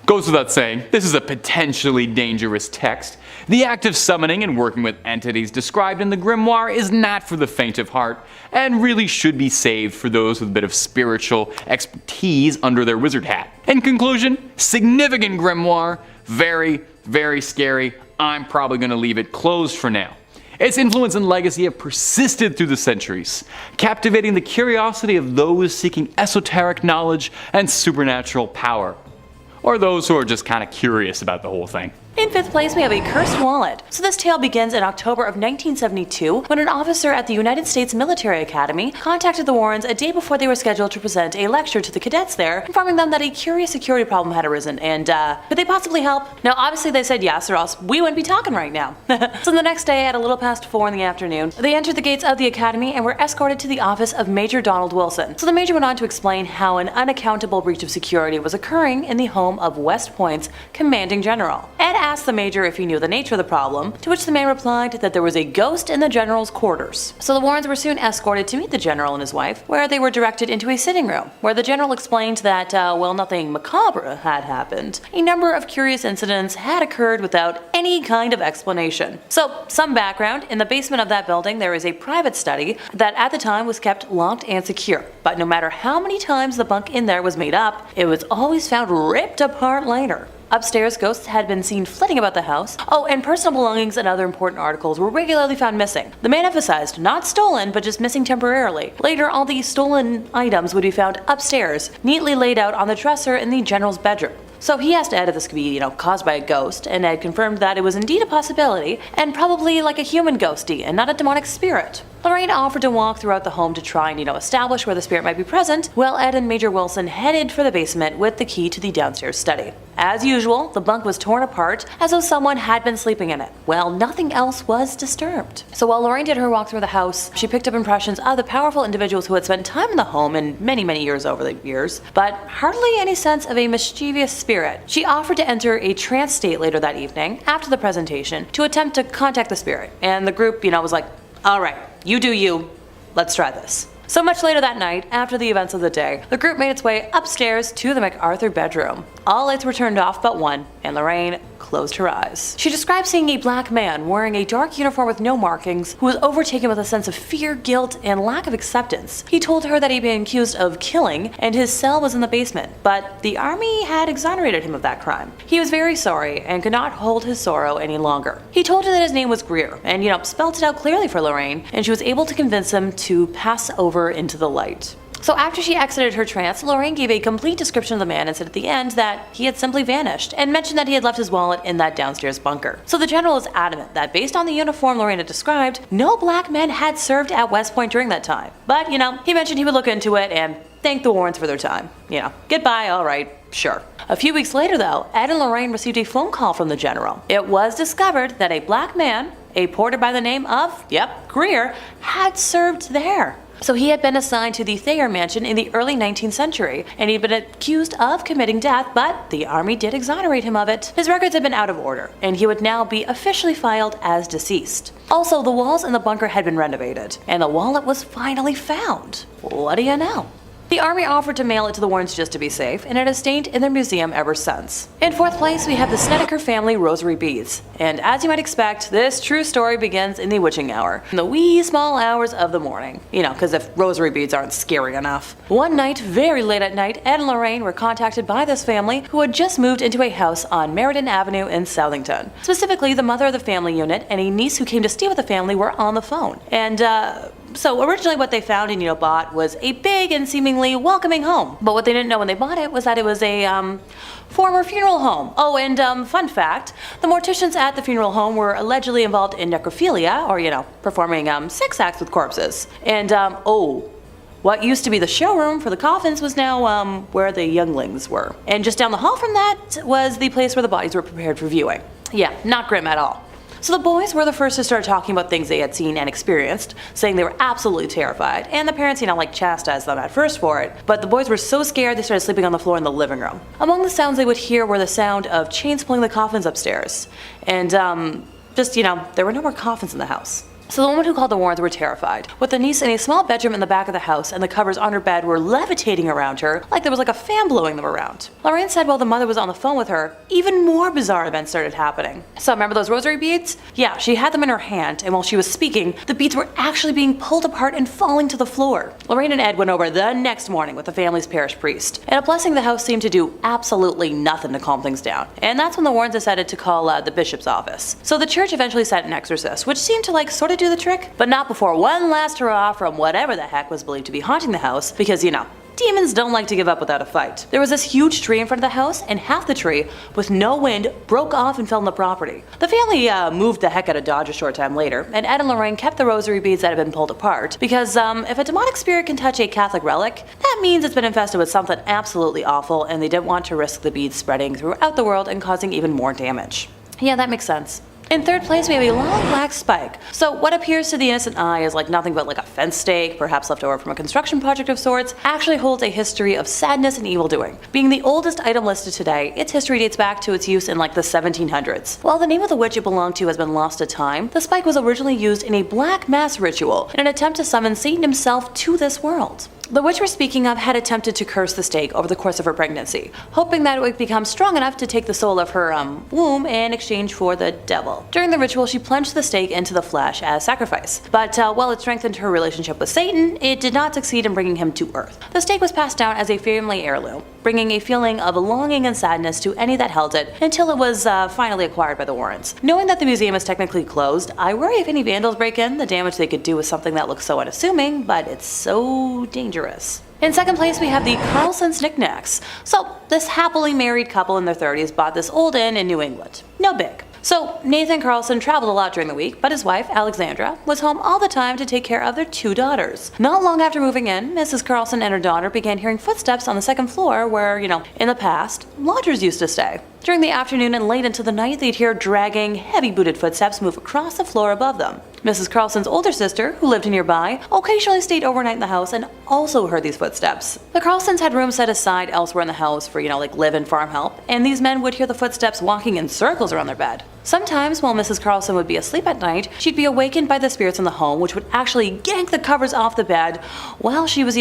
goes without saying, this is a potentially dangerous text. The act of summoning and working with entities described in the grimoire is not for the faint of heart, and really should be saved for those with a bit of spiritual expertise under their wizard hat. In conclusion, significant grimoire, very, very scary. I'm probably going to leave it closed for now. Its influence and legacy have persisted through the centuries, captivating the curiosity of those seeking esoteric knowledge and supernatural power, or those who are just kind of curious about the whole thing. In 5th place, we have a cursed wallet. So this tale begins in October of 1972 when an officer at the United States Military Academy contacted the Warrens a day before they were scheduled to present a lecture to the cadets there, informing them that a curious security problem had arisen and, could they possibly help? Now, obviously they said yes, or else we wouldn't be talking right now. So the next day, at a little past 4 in the afternoon, they entered the gates of the academy and were escorted to the office of Major Donald Wilson. So the Major went on to explain how an unaccountable breach of security was occurring in the home of West Point's commanding general. Ed asked the Major if he knew the nature of the problem, to which the man replied that there was a ghost in the general's quarters. So the Warrens were soon escorted to meet the general and his wife, where they were directed into a sitting room, where the general explained that, while nothing macabre had happened, a number of curious incidents had occurred without any kind of explanation. So, some background: in the basement of that building there is a private study that at the time was kept locked and secure, but no matter how many times the bunk in there was made up, it was always found ripped apart later. Upstairs, ghosts had been seen flitting about the house. Oh, and personal belongings and other important articles were regularly found missing. The man emphasized not stolen, but just missing temporarily. Later, all these stolen items would be found upstairs, neatly laid out on the dresser in the general's bedroom. So he asked Ed if this could be, caused by a ghost, and Ed confirmed that it was indeed a possibility, and probably like a human ghosty and not a demonic spirit. Lorraine offered to walk throughout the home to try and, establish where the spirit might be present, while Ed and Major Wilson headed for the basement with the key to the downstairs study. As usual, the bunk was torn apart as though someone had been sleeping in it, while nothing else was disturbed. So while Lorraine did her walk through the house, she picked up impressions of the powerful individuals who had spent time in the home in many, many years over the years, but hardly any sense of a mischievous spirit. She offered to enter a trance state later that evening, after the presentation, to attempt to contact the spirit, and the group, was like, alright, you do you, let's try this. So much later that night, after the events of the day, the group made its way upstairs to the MacArthur bedroom. All lights were turned off but one, and Lorraine closed her eyes. She described seeing a black man wearing a dark uniform with no markings, who was overtaken with a sense of fear, guilt, and lack of acceptance. He told her that he'd been accused of killing, and his cell was in the basement, but the army had exonerated him of that crime. He was very sorry, and could not hold his sorrow any longer. He told her that his name was Greer, and spelled it out clearly for Lorraine, and she was able to convince him to pass over into the light. So after she exited her trance, Lorraine gave a complete description of the man and said at the end that he had simply vanished, and mentioned that he had left his wallet in that downstairs bunker. So the general is adamant that based on the uniform Lorraine had described, no black men had served at West Point during that time. But, he mentioned he would look into it and thank the Warrens for their time. Goodbye, alright, sure. A few weeks later though, Ed and Lorraine received a phone call from the general. It was discovered that a black man, a porter by the name of, Greer, had served there. So he had been assigned to the Thayer mansion in the early 19th century, and he'd been accused of committing death, but the army did exonerate him of it. His records had been out of order, and he would now be officially filed as deceased. Also, the walls in the bunker had been renovated, and the wallet was finally found. What do you know? The army offered to mail it to the Warrens just to be safe, and it has stayed in their museum ever since. In fourth place, we have the Snedeker family rosary beads. And as you might expect, this true story begins in the witching hour, in the wee small hours of the morning. You know, because if rosary beads aren't scary enough. One night, very late at night, Ed and Lorraine were contacted by this family who had just moved into a house on Meriden Avenue in Southington. Specifically, the mother of the family unit and a niece who came to stay with the family were on the phone. And, so originally what they found and bought was a big and seemingly welcoming home. But what they didn't know when they bought it was that it was a former funeral home. Oh, and fun fact, the morticians at the funeral home were allegedly involved in necrophilia, or performing sex acts with corpses. And what used to be the showroom for the coffins was now where the younglings were. And just down the hall from that was the place where the bodies were prepared for viewing. Yeah, not grim at all. So the boys were the first to start talking about things they had seen and experienced, saying they were absolutely terrified, and the parents, chastised them at first for it, but the boys were so scared they started sleeping on the floor in the living room. Among the sounds they would hear were the sound of chains pulling the coffins upstairs, and there were no more coffins in the house. So the woman who called the Warrens were terrified, with the niece in a small bedroom in the back of the house, and the covers on her bed were levitating around her like there was a fan blowing them around. Lorraine said while the mother was on the phone with her, even more bizarre events started happening. So remember those rosary beads? Yeah, she had them in her hand, and while she was speaking, the beads were actually being pulled apart and falling to the floor. Lorraine and Ed went over the next morning with the family's parish priest, and a blessing of the house seemed to do absolutely nothing to calm things down. And that's when the Warrens decided to call the bishop's office. So the church eventually sent an exorcist, which seemed to sort of do the trick, but not before one last hurrah from whatever the heck was believed to be haunting the house, because demons don't like to give up without a fight. There was this huge tree in front of the house, and half the tree, with no wind, broke off and fell on the property. The family moved the heck out of Dodge a short time later, and Ed and Lorraine kept the rosary beads that had been pulled apart, because if a demonic spirit can touch a Catholic relic, that means it's been infested with something absolutely awful, and they didn't want to risk the beads spreading throughout the world and causing even more damage. Yeah, that makes sense. In third place, we have a long black spike. So what appears to the innocent eye is nothing but a fence stake, perhaps left over from a construction project of sorts, actually holds a history of sadness and evildoing. Being the oldest item listed today, its history dates back to its use in the 1700s. While the name of the witch it belonged to has been lost to time, the spike was originally used in a black mass ritual in an attempt to summon Satan himself to this world. The witch we're speaking of had attempted to curse the stake over the course of her pregnancy, hoping that it would become strong enough to take the soul of her womb in exchange for the devil. During the ritual, she plunged the stake into the flesh as sacrifice, but while it strengthened her relationship with Satan, it did not succeed in bringing him to earth. The stake was passed down as a family heirloom, bringing a feeling of longing and sadness to any that held it until it was finally acquired by the Warrens. Knowing that the museum is technically closed, I worry if any vandals break in, the damage they could do with something that looks so unassuming, but it's so dangerous. In second place, we have the Carlson's knick-knacks. So this happily married couple in their 30s bought this old inn in New England. No big. So Nathan Carlson traveled a lot during the week, but his wife, Alexandra, was home all the time to take care of their 2 daughters. Not long after moving in, Mrs. Carlson and her daughter began hearing footsteps on the second floor where, in the past, lodgers used to stay. During the afternoon and late into the night, they'd hear dragging, heavy-booted footsteps move across the floor above them. Mrs. Carlson's older sister, who lived nearby, occasionally stayed overnight in the house and also heard these footsteps. The Carlsons had room set aside elsewhere in the house for, live-in farm help, and these men would hear the footsteps walking in circles around their bed. Sometimes, while Mrs. Carlson would be asleep at night, she'd be awakened by the spirits in the home, which would actually yank the covers off the bed while she was,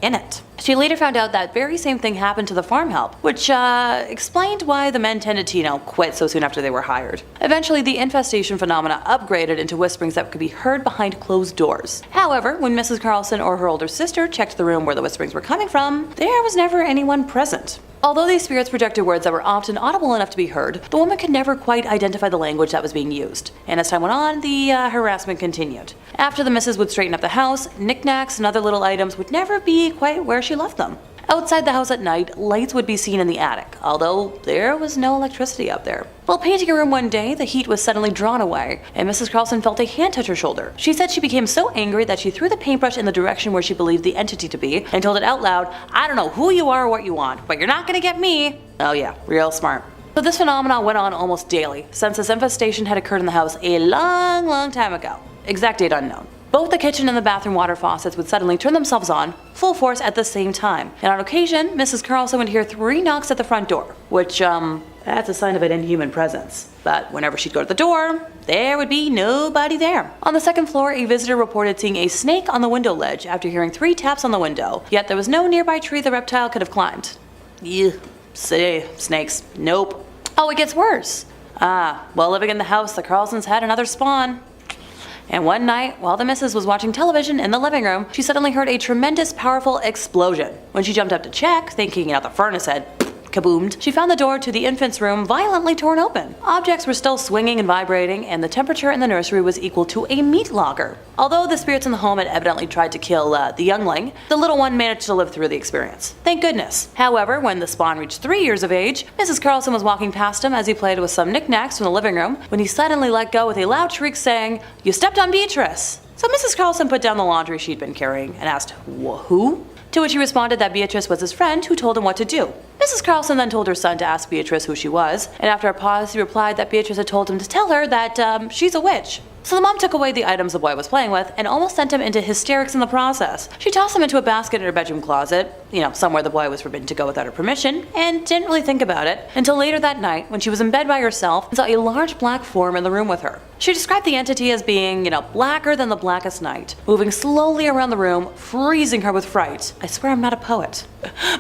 in it. She later found out that very same thing happened to the farm help, which explained why the men tended to, quit so soon after they were hired. Eventually, the infestation phenomena upgraded into whisperings that could be heard behind closed doors. However, when Mrs. Carlson or her older sister checked the room where the whisperings were coming from, there was never anyone present. Although these spirits projected words that were often audible enough to be heard, the woman could never quite identify the language that was being used. And as time went on, the harassment continued. After the missus would straighten up the house, knickknacks and other little items would never be quite where she left them. Outside the house at night, lights would be seen in the attic, although there was no electricity up there. While painting a room one day, the heat was suddenly drawn away, and Mrs. Carlson felt a hand touch her shoulder. She said she became so angry that she threw the paintbrush in the direction where she believed the entity to be, and told it out loud, "I don't know who you are or what you want, but you're not gonna get me." Oh yeah, real smart. So this phenomenon went on almost daily, since this infestation had occurred in the house a long time ago. Exact date unknown. Both the kitchen and the bathroom water faucets would suddenly turn themselves on, full force at the same time, and on occasion, Mrs. Carlson would hear 3 knocks at the front door, which, that's a sign of an inhuman presence. But whenever she'd go to the door, there would be nobody there. On the second floor, a visitor reported seeing a snake on the window ledge after hearing 3 taps on the window, yet there was no nearby tree the reptile could have climbed. Ew, say, snakes, nope. Oh, it gets worse. While living in the house, the Carlsons had another spawn. And one night, while the missus was watching television in the living room, she suddenly heard a tremendous, powerful explosion. When she jumped up to check, thinking the furnace had kaboomed, she found the door to the infant's room violently torn open. Objects were still swinging and vibrating, and the temperature in the nursery was equal to a meat locker. Although the spirits in the home had evidently tried to kill the youngling, the little one managed to live through the experience. Thank goodness. However, when the spawn reached 3 years of age, Mrs. Carlson was walking past him as he played with some knickknacks from the living room when he suddenly let go with a loud shriek saying, "You stepped on Beatrice!" So Mrs. Carlson put down the laundry she'd been carrying and asked, "Who?" To which he responded that Beatrice was his friend who told him what to do. Mrs. Carlson then told her son to ask Beatrice who she was, and after a pause he replied that Beatrice had told him to tell her that she's a witch. So the mom took away the items the boy was playing with and almost sent him into hysterics in the process. She tossed him into a basket in her bedroom closet, somewhere the boy was forbidden to go without her permission, and didn't really think about it until later that night when she was in bed by herself and saw a large black form in the room with her. She described the entity as being, blacker than the blackest night, moving slowly around the room, freezing her with fright. I swear I'm not a poet.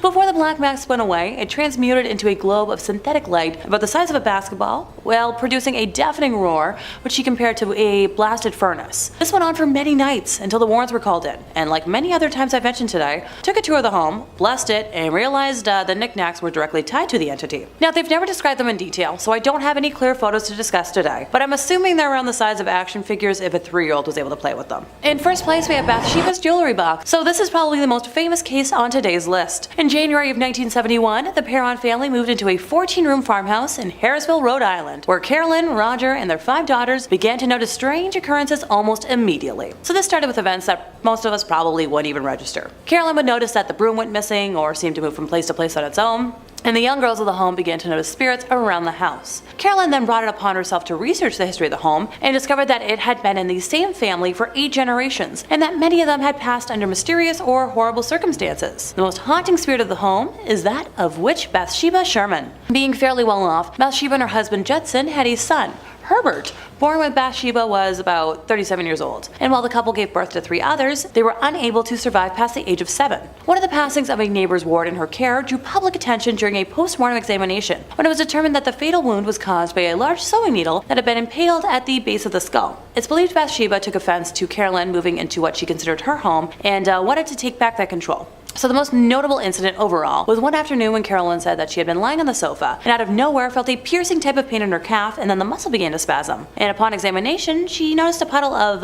Before the black mask went away, it transmuted into a globe of synthetic light about the size of a basketball, while producing a deafening roar, which she compared to a blasted furnace. This went on for many nights until the Warrens were called in, and like many other times I've mentioned today, took a tour of the home, blessed it, and realized the knickknacks were directly tied to the entity. Now, they've never described them in detail, so I don't have any clear photos to discuss today, but I'm assuming they're around the size of action figures if a 3-year-old was able to play with them. In first place, we have Bathsheba's jewelry box, so this is probably the most famous case on today's list. In January of 1971, the Perron family moved into a 14-room farmhouse in Harrisville, Rhode Island, where Carolyn, Roger, and their 5 daughters began to notice strange occurrences almost immediately. So this started with events that most of us probably wouldn't even register. Carolyn would notice that the broom went missing or seemed to move from place to place on its own, and the young girls of the home began to notice spirits around the house. Carolyn then brought it upon herself to research the history of the home and discovered that it had been in the same family for 8 generations, and that many of them had passed under mysterious or horrible circumstances. The most haunting spirit of the home is that of witch Bathsheba Sherman. Being fairly well off, Bathsheba and her husband Judson had a son, Herbert, born when Bathsheba was about 37 years old, and while the couple gave birth to 3 others, they were unable to survive past the age of 7. One of the passings of a neighbor's ward in her care drew public attention during a post-mortem examination, when it was determined that the fatal wound was caused by a large sewing needle that had been impaled at the base of the skull. It's believed Bathsheba took offense to Carolyn moving into what she considered her home and wanted to take back that control. So the most notable incident overall was one afternoon when Carolyn said that she had been lying on the sofa and out of nowhere felt a piercing type of pain in her calf, and then the muscle began to spasm. And upon examination, she noticed a puddle of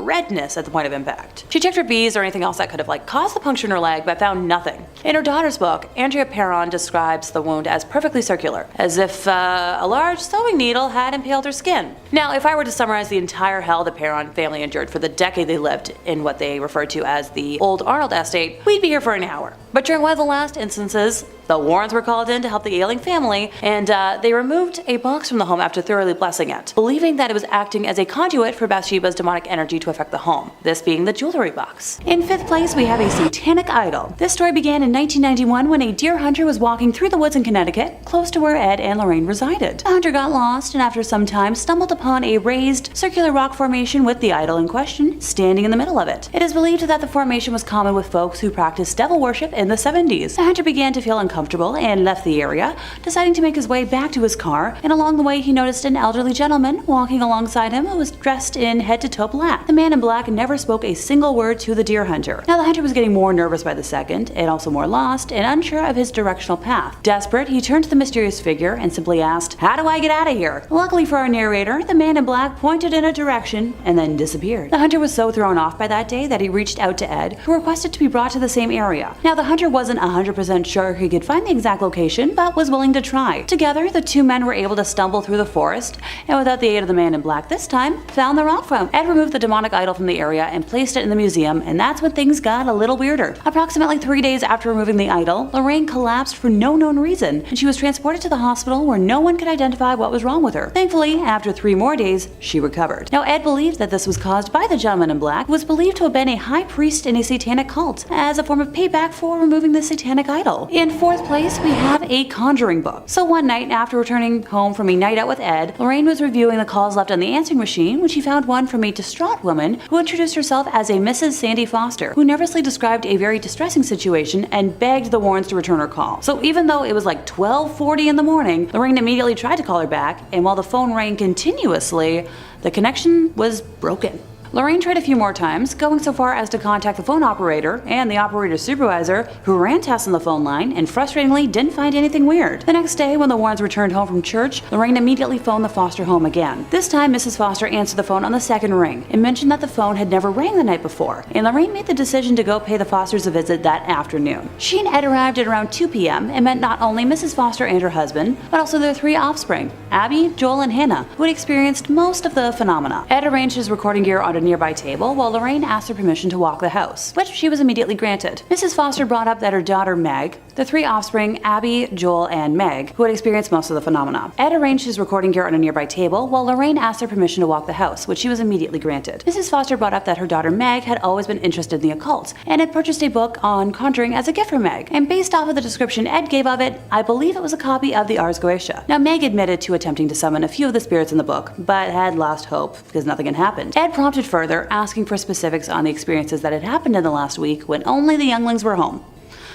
redness at the point of impact. She checked for bees or anything else that could have caused the puncture in her leg, but found nothing. In her daughter's book, Andrea Perron describes the wound as perfectly circular, as if a large sewing needle had impaled her skin. Now, if I were to summarize the entire hell the Perron family endured for the decade they lived in what they referred to as the Old Arnold estate, we'd be here for an hour. But during one of the last instances, the Warrens were called in to help the ailing family, and they removed a box from the home after thoroughly blessing it, believing that it was acting as a conduit for Bathsheba's demonic energy to affect the home, this being the jewelry box. In 5th place, we have a satanic idol. This story began in 1991 when a deer hunter was walking through the woods in Connecticut, close to where Ed and Lorraine resided. The hunter got lost and after some time stumbled upon a raised, circular rock formation with the idol in question standing in the middle of it. It is believed that the formation was common with folks who practiced devil worship in the 70s. The hunter began to feel uncomfortable and left the area, deciding to make his way back to his car, and along the way he noticed an elderly gentleman walking alongside him who was dressed in head-to-toe black. The man in black never spoke a single word to the deer hunter. Now the hunter was getting more nervous by the second, and also more lost and unsure of his directional path. Desperate, he turned to the mysterious figure and simply asked, "How do I get out of here?" Luckily for our narrator, the man in black pointed in a direction and then disappeared. The hunter was so thrown off by that day that he reached out to Ed, who requested to be brought to the same area. Now the hunter wasn't 100% sure he could find the exact location, but was willing to try. Together, the 2 men were able to stumble through the forest, and without the aid of the man in black this time, found the rock fountain. Ed removed the demonic idol from the area and placed it in the museum, and that's when things got a little weirder. Approximately 3 days after removing the idol, Lorraine collapsed for no known reason, and she was transported to the hospital where no one could identify what was wrong with her. Thankfully, after 3 more days, she recovered. Now, Ed believed that this was caused by the gentleman in black, who was believed to have been a high priest in a satanic cult, as a form of payback for removing the satanic idol. In 4th fourth place, we have a Conjuring book. So one night, after returning home from a night out with Ed, Lorraine was reviewing the calls left on the answering machine when she found one from a distraught woman who introduced herself as a Mrs. Sandy Foster, who nervously described a very distressing situation and begged the Warrens to return her call. So even though it was like 12:40 in the morning, Lorraine immediately tried to call her back, and while the phone rang continuously, the connection was broken. Lorraine tried a few more times, going so far as to contact the phone operator and the operator's supervisor, who ran tests on the phone line and frustratingly didn't find anything weird. The next day, when the Warrens returned home from church, Lorraine immediately phoned the Foster home again. This time, Mrs. Foster answered the phone on the second ring and mentioned that the phone had never rang the night before, and Lorraine made the decision to go pay the Fosters a visit that afternoon. She and Ed arrived at around 2 p.m. and met not only Mrs. Foster and her husband, but also their 3 offspring, Abby, Joel, and Hannah, who had experienced most of the phenomena. Ed arranged his recording gear on a nearby table while Lorraine asked her permission to walk the house, which she was immediately granted. Mrs. Foster brought up that her daughter Meg, the 3 offspring Abby, Joel, and Meg, who had experienced most of the phenomena. Ed arranged his recording gear on a nearby table while Lorraine asked her permission to walk the house, which she was immediately granted. Mrs. Foster brought up that her daughter Meg had always been interested in the occult and had purchased a book on Conjuring as a gift for Meg, and based off of the description Ed gave of it, I believe it was a copy of the Ars Goetia. Now Meg admitted to attempting to summon a few of the spirits in the book, but had lost hope because nothing had happened. Ed prompted further, asking for specifics on the experiences that had happened in the last week when only the younglings were home.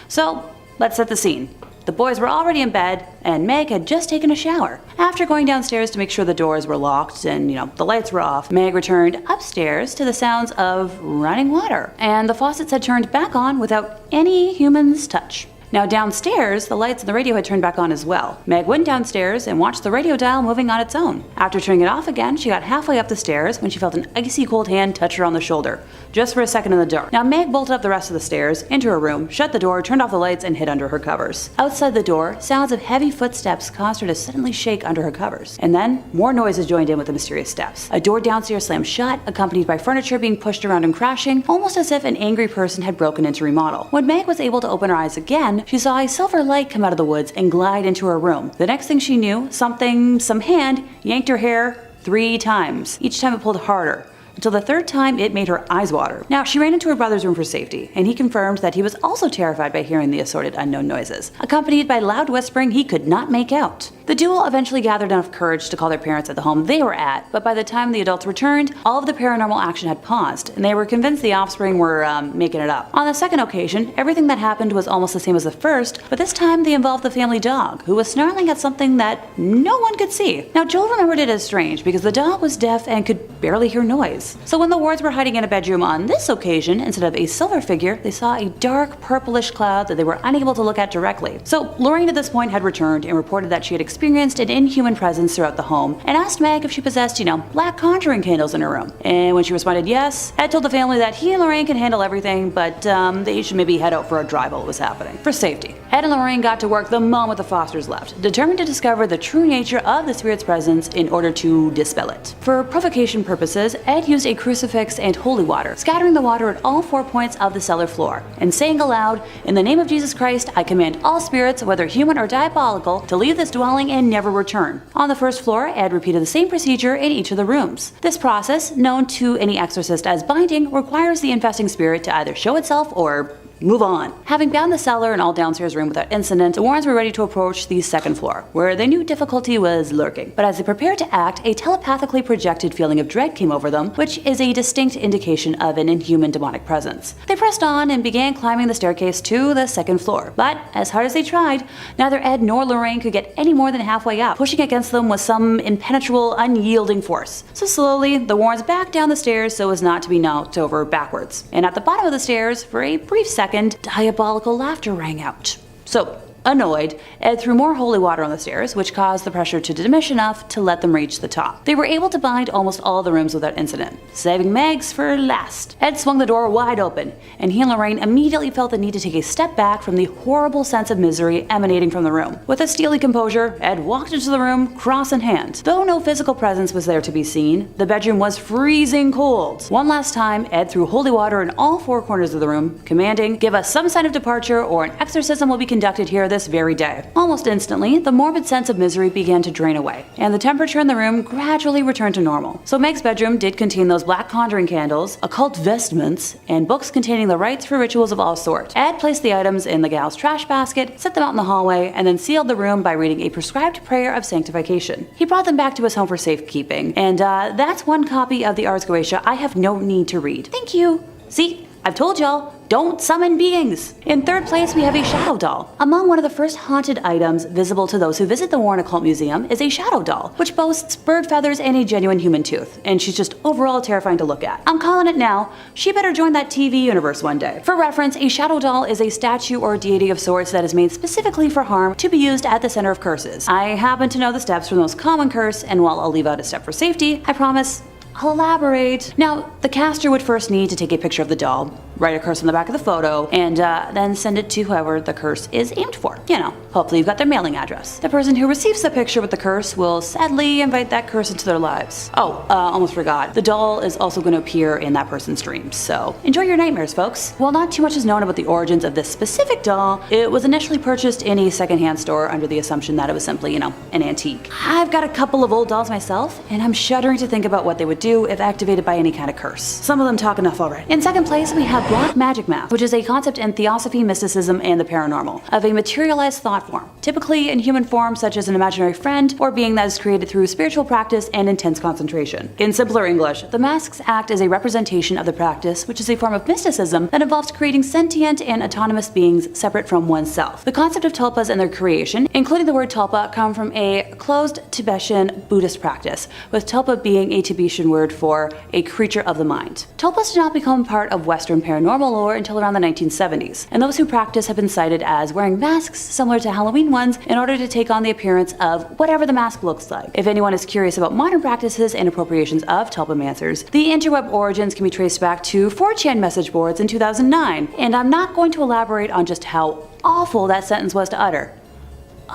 So, let's set the scene. The boys were already in bed, and Meg had just taken a shower. After going downstairs to make sure the doors were locked and, the lights were off, Meg returned upstairs to the sounds of running water, and the faucets had turned back on without any human's touch. Now downstairs, the lights and the radio had turned back on as well. Meg went downstairs and watched the radio dial moving on its own. After turning it off again, she got halfway up the stairs when she felt an icy cold hand touch her on the shoulder, just for a second in the dark. Now Meg bolted up the rest of the stairs, into her room, shut the door, turned off the lights, and hid under her covers. Outside the door, sounds of heavy footsteps caused her to suddenly shake under her covers. And then, more noises joined in with the mysterious steps. A door downstairs slammed shut, accompanied by furniture being pushed around and crashing, almost as if an angry person had broken into remodel. When Meg was able to open her eyes again, she saw a silver light come out of the woods and glide into her room. The next thing she knew, some hand yanked her hair 3 times. Each time it pulled harder, until the 3rd time it made her eyes water. Now, she ran into her brother's room for safety, and he confirmed that he was also terrified by hearing the assorted unknown noises, accompanied by loud whispering he could not make out. The duo eventually gathered enough courage to call their parents at the home they were at, but by the time the adults returned, all of the paranormal action had paused, and they were convinced the offspring were making it up. On the second occasion, everything that happened was almost the same as the first, but this time they involved the family dog, who was snarling at something that no one could see. Now, Joel remembered it as strange because the dog was deaf and could barely hear noise. So when the Wards were hiding in a bedroom on this occasion, instead of a silver figure, they saw a dark purplish cloud that they were unable to look at directly. So Lorraine at this point had returned and reported that she had experienced an inhuman presence throughout the home, and asked Meg if she possessed, black conjuring candles in her room. And when she responded yes, Ed told the family that he and Lorraine can handle everything, but they should maybe head out for a drive while it was happening, for safety. Ed and Lorraine got to work the moment the Fosters left, determined to discover the true nature of the spirit's presence in order to dispel it. For provocation purposes, Ed used a crucifix and holy water, scattering the water at all 4 points of the cellar floor, and saying aloud, "In the name of Jesus Christ, I command all spirits, whether human or diabolical, to leave this dwelling and never return." On the first floor, Ed repeated the same procedure in each of the rooms. This process, known to any exorcist as binding, requires the infesting spirit to either show itself or move on. Having bound the cellar and all downstairs room without incident, the Warrens were ready to approach the second floor, where they knew difficulty was lurking. But as they prepared to act, a telepathically projected feeling of dread came over them, which is a distinct indication of an inhuman demonic presence. They pressed on and began climbing the staircase to the second floor. But as hard as they tried, neither Ed nor Lorraine could get any more than halfway up. Pushing against them was some impenetrable, unyielding force. So slowly, the Warrens backed down the stairs so as not to be knocked over backwards. And at the bottom of the stairs, for a brief second, diabolical laughter rang out. So, annoyed, Ed threw more holy water on the stairs, which caused the pressure to diminish enough to let them reach the top. They were able to bind almost all the rooms without incident, saving Meg's for last. Ed swung the door wide open, and he and Lorraine immediately felt the need to take a step back from the horrible sense of misery emanating from the room. With a steely composure, Ed walked into the room, cross in hand. Though no physical presence was there to be seen, the bedroom was freezing cold. One last time, Ed threw holy water in all 4 corners of the room, commanding, "Give us some sign of departure or an exorcism will be conducted here this very day. Almost instantly, the morbid sense of misery began to drain away, and the temperature in the room gradually returned to normal. So Meg's bedroom did contain those black conjuring candles, occult vestments, and books containing the rites for rituals of all sorts. Ed placed the items in the gal's trash basket, set them out in the hallway, and then sealed the room by reading a prescribed prayer of sanctification. He brought them back to his home for safekeeping, and that's one copy of the Ars Goetia I have no need to read. Thank you. See? I've told y'all, don't summon beings! In third place, we have a shadow doll. Among one of the first haunted items visible to those who visit the Warren Occult Museum is a shadow doll, which boasts bird feathers and a genuine human tooth, and she's just overall terrifying to look at. I'm calling it now, she better join that TV universe one day. For reference, a shadow doll is a statue or deity of sorts that is made specifically for harm to be used at the center of curses. I happen to know the steps for the most common curse, and while I'll leave out a step for safety, I promise I'll elaborate. Now, the caster would first need to take a picture of the doll, write a curse on the back of the photo, and then send it to whoever the curse is aimed for. You know, hopefully you've got their mailing address. The person who receives the picture with the curse will sadly invite that curse into their lives. Oh, almost forgot. The doll is also going to appear in that person's dreams, so enjoy your nightmares, folks. While not too much is known about the origins of this specific doll, it was initially purchased in a secondhand store under the assumption that it was simply, an antique. I've got a couple of old dolls myself, and I'm shuddering to think about what they would do if activated by any kind of curse. Some of them talk enough already. In second place, we have Black Magic Math, which is a concept in theosophy, mysticism, and the paranormal, of a materialized thought form, typically in human form such as an imaginary friend or being that is created through spiritual practice and intense concentration. In simpler English, the masks act as a representation of the practice, which is a form of mysticism that involves creating sentient and autonomous beings separate from oneself. The concept of tulpas and their creation, including the word tulpa, come from a closed Tibetan Buddhist practice, with tulpa being a Tibetan word for a creature of the mind. Tulpas did not become part of Western paranormal lore until around the 1970s, and those who practice have been cited as wearing masks similar to Halloween ones in order to take on the appearance of whatever the mask looks like. If anyone is curious about modern practices and appropriations of tulpamancers, the interweb origins can be traced back to 4chan message boards in 2009, and I'm not going to elaborate on just how awful that sentence was to utter.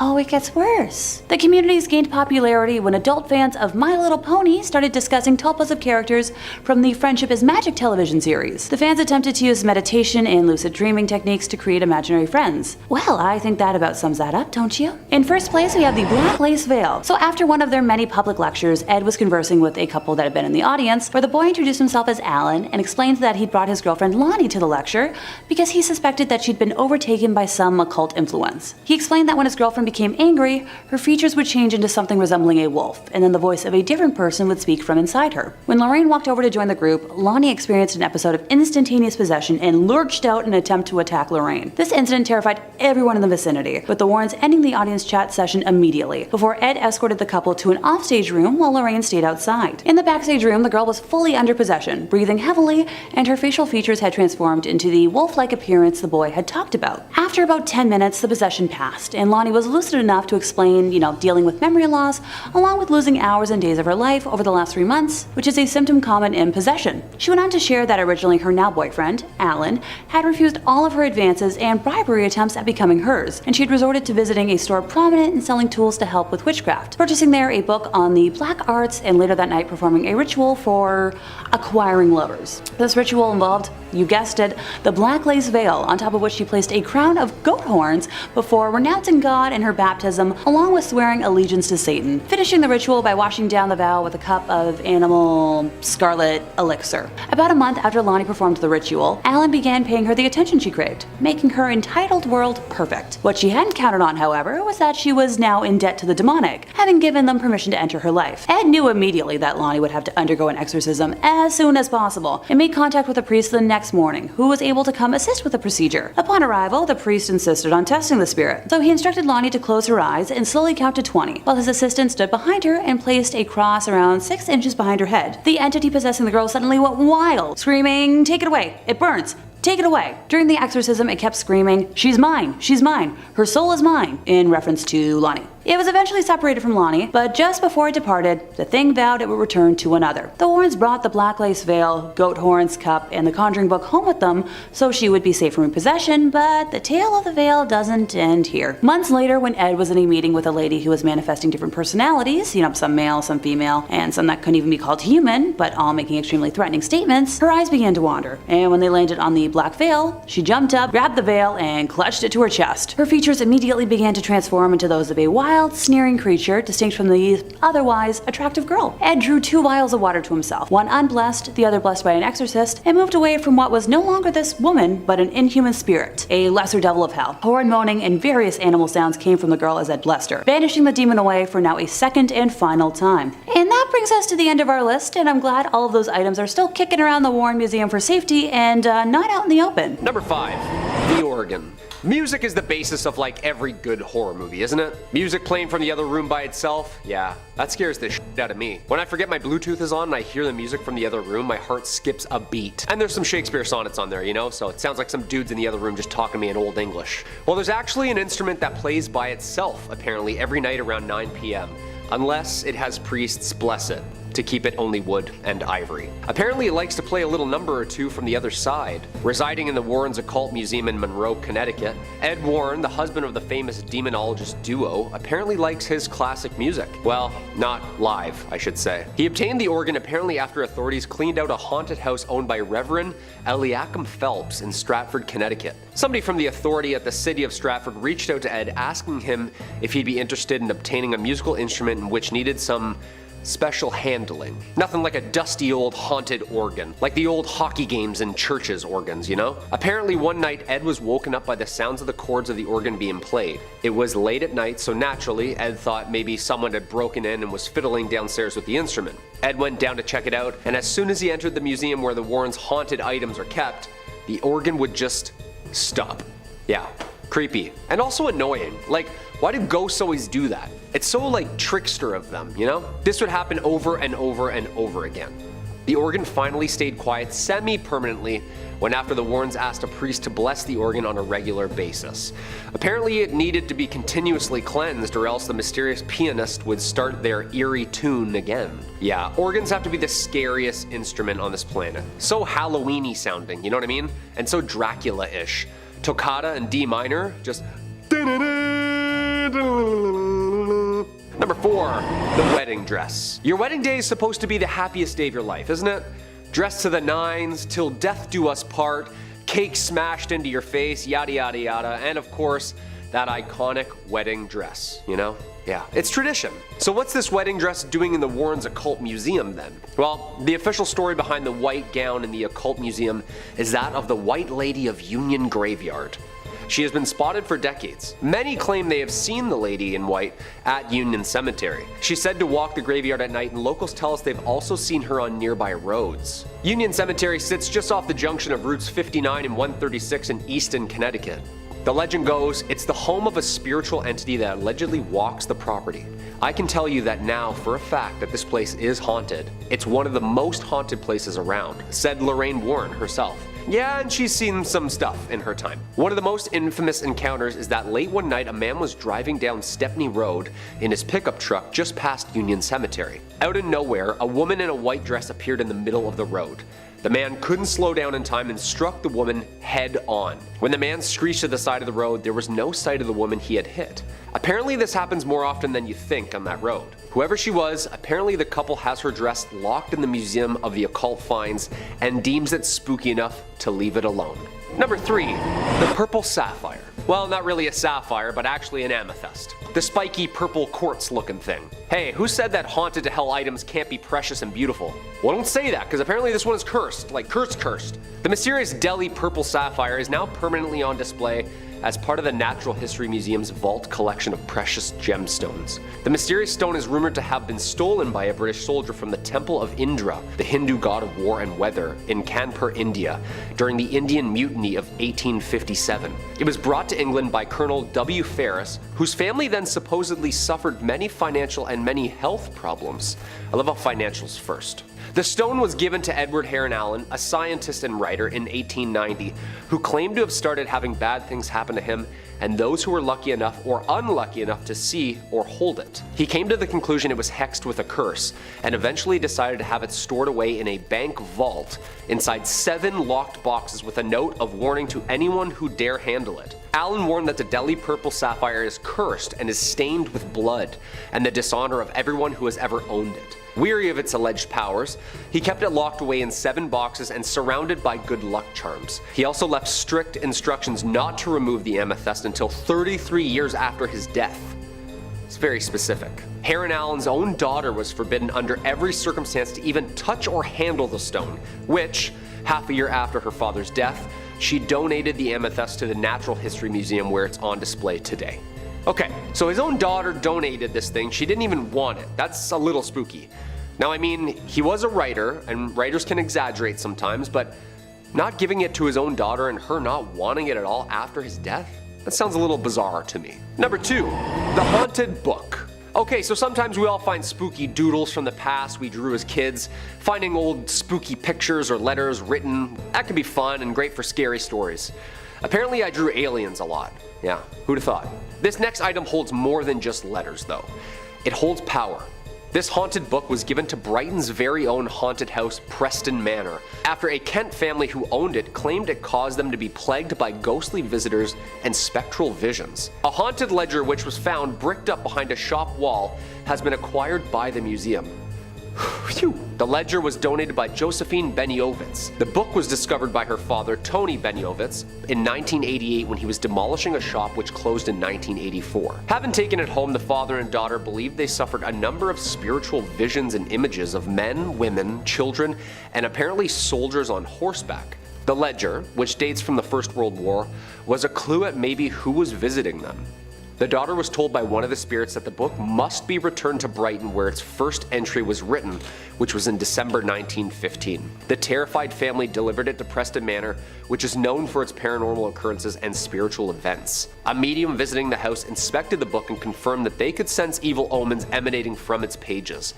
Oh, it gets worse. The communities gained popularity when adult fans of My Little Pony started discussing tulpas of characters from the Friendship is Magic television series. The fans attempted to use meditation and lucid dreaming techniques to create imaginary friends. Well, I think that about sums that up, don't you? In first place, we have the Black Lace Veil. So after one of their many public lectures, Ed was conversing with a couple that had been in the audience, where the boy introduced himself as Alan and explained that he'd brought his girlfriend Lonnie to the lecture because he suspected that she'd been overtaken by some occult influence. He explained that when his girlfriend became angry, her features would change into something resembling a wolf, and then the voice of a different person would speak from inside her. When Lorraine walked over to join the group, Lonnie experienced an episode of instantaneous possession and lurched out in an attempt to attack Lorraine. This incident terrified everyone in the vicinity, with the Warrens ending the audience chat session immediately, before Ed escorted the couple to an offstage room while Lorraine stayed outside. In the backstage room, the girl was fully under possession, breathing heavily, and her facial features had transformed into the wolf-like appearance the boy had talked about. After about 10 minutes, the possession passed, and Lonnie was lucid enough to explain, dealing with memory loss, along with losing hours and days of her life over the last 3 months, which is a symptom common in possession. She went on to share that originally her now boyfriend, Alan, had refused all of her advances and bribery attempts at becoming hers, and she had resorted to visiting a store prominent in selling tools to help with witchcraft, purchasing there a book on the black arts, and later that night performing a ritual for acquiring lovers. This ritual involved, you guessed it, the black lace veil, on top of which she placed a crown of goat horns before renouncing God in her baptism, along with swearing allegiance to Satan, finishing the ritual by washing down the vow with a cup of animal scarlet elixir. About a month after Lonnie performed the ritual, Alan began paying her the attention she craved, making her entitled world perfect. What she hadn't counted on, however, was that she was now in debt to the demonic, having given them permission to enter her life. Ed knew immediately that Lonnie would have to undergo an exorcism as soon as possible, and made contact with a priest the next morning, who was able to come assist with the procedure. Upon arrival, the priest insisted on testing the spirit, so he instructed Lonnie to close her eyes and slowly count to 20, while his assistant stood behind her and placed a cross around 6 inches behind her head. The entity possessing the girl suddenly went wild, screaming, "Take it away! It burns! Take it away!" During the exorcism, it kept screaming, "She's mine! She's mine! Her soul is mine!" in reference to Lonnie. It was eventually separated from Lonnie, but just before it departed, the thing vowed it would return to another. The Warrens brought the black lace veil, goat horns, cup, and the Conjuring book home with them so she would be safe from repossession, but the tale of the veil doesn't end here. Months later, when Ed was in a meeting with a lady who was manifesting different personalities, some male, some female, and some that couldn't even be called human, but all making extremely threatening statements, her eyes began to wander, and when they landed on the black veil, she jumped up, grabbed the veil, and clutched it to her chest. Her features immediately began to transform into those of a wild, sneering creature, distinct from the otherwise attractive girl. Ed drew 2 vials of water to himself, one unblessed, the other blessed by an exorcist, and moved away from what was no longer this woman, but an inhuman spirit, a lesser devil of hell. Horrid moaning and various animal sounds came from the girl as Ed blessed her, banishing the demon away for now a second and final time. And that brings us to the end of our list, and I'm glad all of those items are still kicking around the Warren Museum for safety and not out in the open. Number 5. The organ. Music is the basis of like every good horror movie, isn't it? Music playing from the other room by itself? Yeah, that scares the shit out of me. When I forget my Bluetooth is on and I hear the music from the other room, my heart skips a beat. And there's some Shakespeare sonnets on there, so it sounds like some dudes in the other room just talking to me in Old English. Well, there's actually an instrument that plays by itself, apparently, every night around 9 p.m. Unless it has priests bless it to keep it only wood and ivory. Apparently it likes to play a little number or two from the other side. Residing in the Warrens Occult Museum in Monroe, Connecticut, Ed Warren, the husband of the famous demonologist duo, apparently likes his classic music. Well, not live, I should say. He obtained the organ apparently after authorities cleaned out a haunted house owned by Reverend Eliakim Phelps in Stratford, Connecticut. Somebody from the authority at the city of Stratford reached out to Ed asking him if he'd be interested in obtaining a musical instrument in which needed some special handling. Nothing like a dusty old haunted organ, like the old hockey games and churches organs, Apparently one night Ed was woken up by the sounds of the chords of the organ being played. It was late at night, so naturally Ed thought maybe someone had broken in and was fiddling downstairs with the instrument. Ed went down to check it out, and as soon as he entered the museum where the Warrens' haunted items are kept, the organ would just stop. Yeah, creepy. And also annoying. Like, why do ghosts always do that? It's so trickster of them, This would happen over and over and over again. The organ finally stayed quiet semi-permanently when after the Warrens asked a priest to bless the organ on a regular basis. Apparently it needed to be continuously cleansed or else the mysterious pianist would start their eerie tune again. Yeah, organs have to be the scariest instrument on this planet. So Halloween-y sounding, you know what I mean? And so Dracula-ish. Toccata in D minor, just... Number 4, the wedding dress. Your wedding day is supposed to be the happiest day of your life, isn't it? Dressed to the nines, till death do us part, cake smashed into your face, yada yada yada, and of course, that iconic wedding dress, Yeah, it's tradition. So what's this wedding dress doing in the Warrens Occult Museum then? Well, the official story behind the white gown in the Occult Museum is that of the White Lady of Union Graveyard. She has been spotted for decades. Many claim they have seen the lady in white at Union Cemetery. She's said to walk the graveyard at night, and locals tell us they've also seen her on nearby roads. Union Cemetery sits just off the junction of routes 59 and 136 in Easton, Connecticut. The legend goes, it's the home of a spiritual entity that allegedly walks the property. I can tell you that now for a fact that this place is haunted. It's one of the most haunted places around, said Lorraine Warren herself. Yeah, and she's seen some stuff in her time. One of the most infamous encounters is that late one night a man was driving down Stepney Road in his pickup truck just past Union Cemetery. Out of nowhere, a woman in a white dress appeared in the middle of the road. The man couldn't slow down in time and struck the woman head on. When the man screeched to the side of the road, there was no sight of the woman he had hit. Apparently this happens more often than you think on that road. Whoever she was, apparently the couple has her dress locked in the Museum of the Occult Finds and deems it spooky enough to leave it alone. Number 3, the purple sapphire. Well, not really a sapphire, but actually an amethyst. The spiky purple quartz looking thing. Hey, who said that haunted to hell items can't be precious and beautiful? Well, don't say that, because apparently this one is cursed, like cursed. The mysterious Delhi purple sapphire is now permanently on display as part of the Natural History Museum's vault collection of precious gemstones. The mysterious stone is rumored to have been stolen by a British soldier from the Temple of Indra, the Hindu god of war and weather, in Kanpur, India, during the Indian Mutiny of 1857. It was brought to England by Colonel W. Ferris, whose family then supposedly suffered many financial and many health problems. I love how financials first. The stone was given to Edward Heron Allen, a scientist and writer, in 1890, who claimed to have started having bad things happen to him and those who were lucky enough or unlucky enough to see or hold it. He came to the conclusion it was hexed with a curse, and eventually decided to have it stored away in a bank vault inside 7 locked boxes with a note of warning to anyone who dare handle it. Allen warned that the deadly purple sapphire is cursed and is stained with blood and the dishonor of everyone who has ever owned it. Weary of its alleged powers, he kept it locked away in 7 boxes and surrounded by good luck charms. He also left strict instructions not to remove the amethyst until 33 years after his death. It's very specific. Heron Allen's own daughter was forbidden under every circumstance to even touch or handle the stone, which, half a year after her father's death, she donated the amethyst to the Natural History Museum where it's on display today. Okay, so his own daughter donated this thing. She didn't even want it. That's a little spooky. Now, I mean, he was a writer, and writers can exaggerate sometimes, but not giving it to his own daughter and her not wanting it at all after his death? That sounds a little bizarre to me. Number 2, the haunted book. Okay, so sometimes we all find spooky doodles from the past we drew as kids. Finding old spooky pictures or letters written, that can be fun and great for scary stories. Apparently I drew aliens a lot. Yeah, who'd have thought? This next item holds more than just letters though. It holds power. This haunted book was given to Brighton's very own haunted house, Preston Manor, after a Kent family who owned it claimed it caused them to be plagued by ghostly visitors and spectral visions. A haunted ledger which was found bricked up behind a shop wall has been acquired by the museum. Phew. The ledger was donated by Josephine Beniovitz. The book was discovered by her father, Tony Beniovitz, in 1988 when he was demolishing a shop which closed in 1984. Having taken it home, the father and daughter believed they suffered a number of spiritual visions and images of men, women, children, and apparently soldiers on horseback. The ledger, which dates from the First World War, was a clue at maybe who was visiting them. The daughter was told by one of the spirits that the book must be returned to Brighton where its first entry was written, which was in December 1915. The terrified family delivered it to Preston Manor, which is known for its paranormal occurrences and spiritual events. A medium visiting the house inspected the book and confirmed that they could sense evil omens emanating from its pages.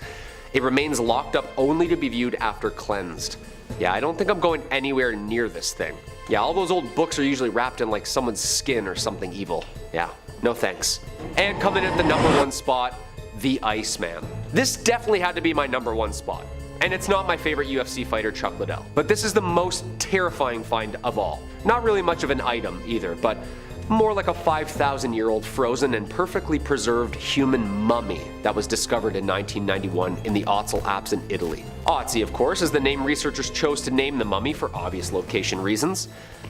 It remains locked up only to be viewed after cleansed. Yeah, I don't think I'm going anywhere near this thing. Yeah, all those old books are usually wrapped in like someone's skin or something evil. Yeah. No thanks. And coming at the number 1 spot, the Iceman. This definitely had to be my number 1 spot. And it's not my favorite UFC fighter, Chuck Liddell. But this is the most terrifying find of all. Not really much of an item either, but more like a 5,000-year-old frozen and perfectly preserved human mummy that was discovered in 1991 in the Otzel Alps in Italy. Otzi, of course, is the name researchers chose to name the mummy for obvious location reasons.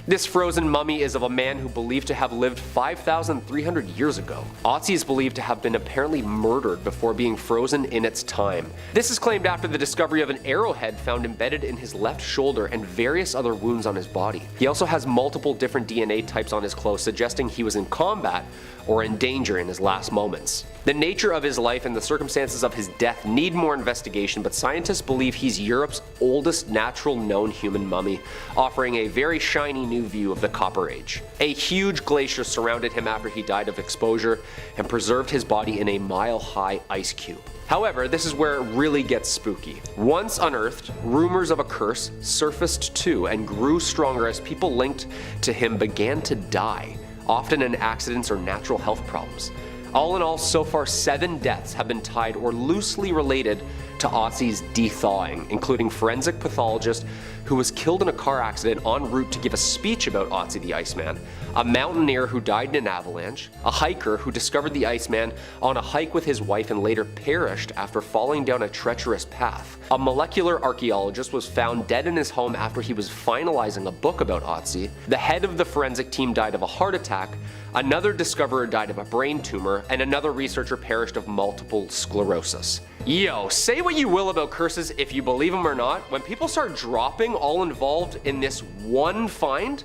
This frozen mummy is of a man who believed to have lived 5,300 years ago. Otzi is believed to have been apparently murdered before being frozen in its time. This is claimed after the discovery of an arrowhead found embedded in his left shoulder and various other wounds on his body. He also has multiple different DNA types on his clothes, suggesting he was in combat or in danger in his last moments. The nature of his life and the circumstances of his death need more investigation, but scientists believe he's Europe's oldest natural known human mummy, offering a very shiny new view of the Copper Age. A huge glacier surrounded him after he died of exposure and preserved his body in a mile-high ice cube. However, this is where it really gets spooky. Once unearthed, rumors of a curse surfaced too and grew stronger as people linked to him began to die, often in accidents or natural health problems. All in all, so far 7 deaths have been tied or loosely related to Otzi's de-thawing, including forensic pathologist who was killed in a car accident en route to give a speech about Otzi the Iceman, a mountaineer who died in an avalanche, a hiker who discovered the Iceman on a hike with his wife and later perished after falling down a treacherous path. A molecular archaeologist was found dead in his home after he was finalizing a book about Otzi. The head of the forensic team died of a heart attack, another discoverer died of a brain tumor, and another researcher perished of multiple sclerosis. Yo, say what you will about curses if you believe them or not, when people start dropping all involved in this one find,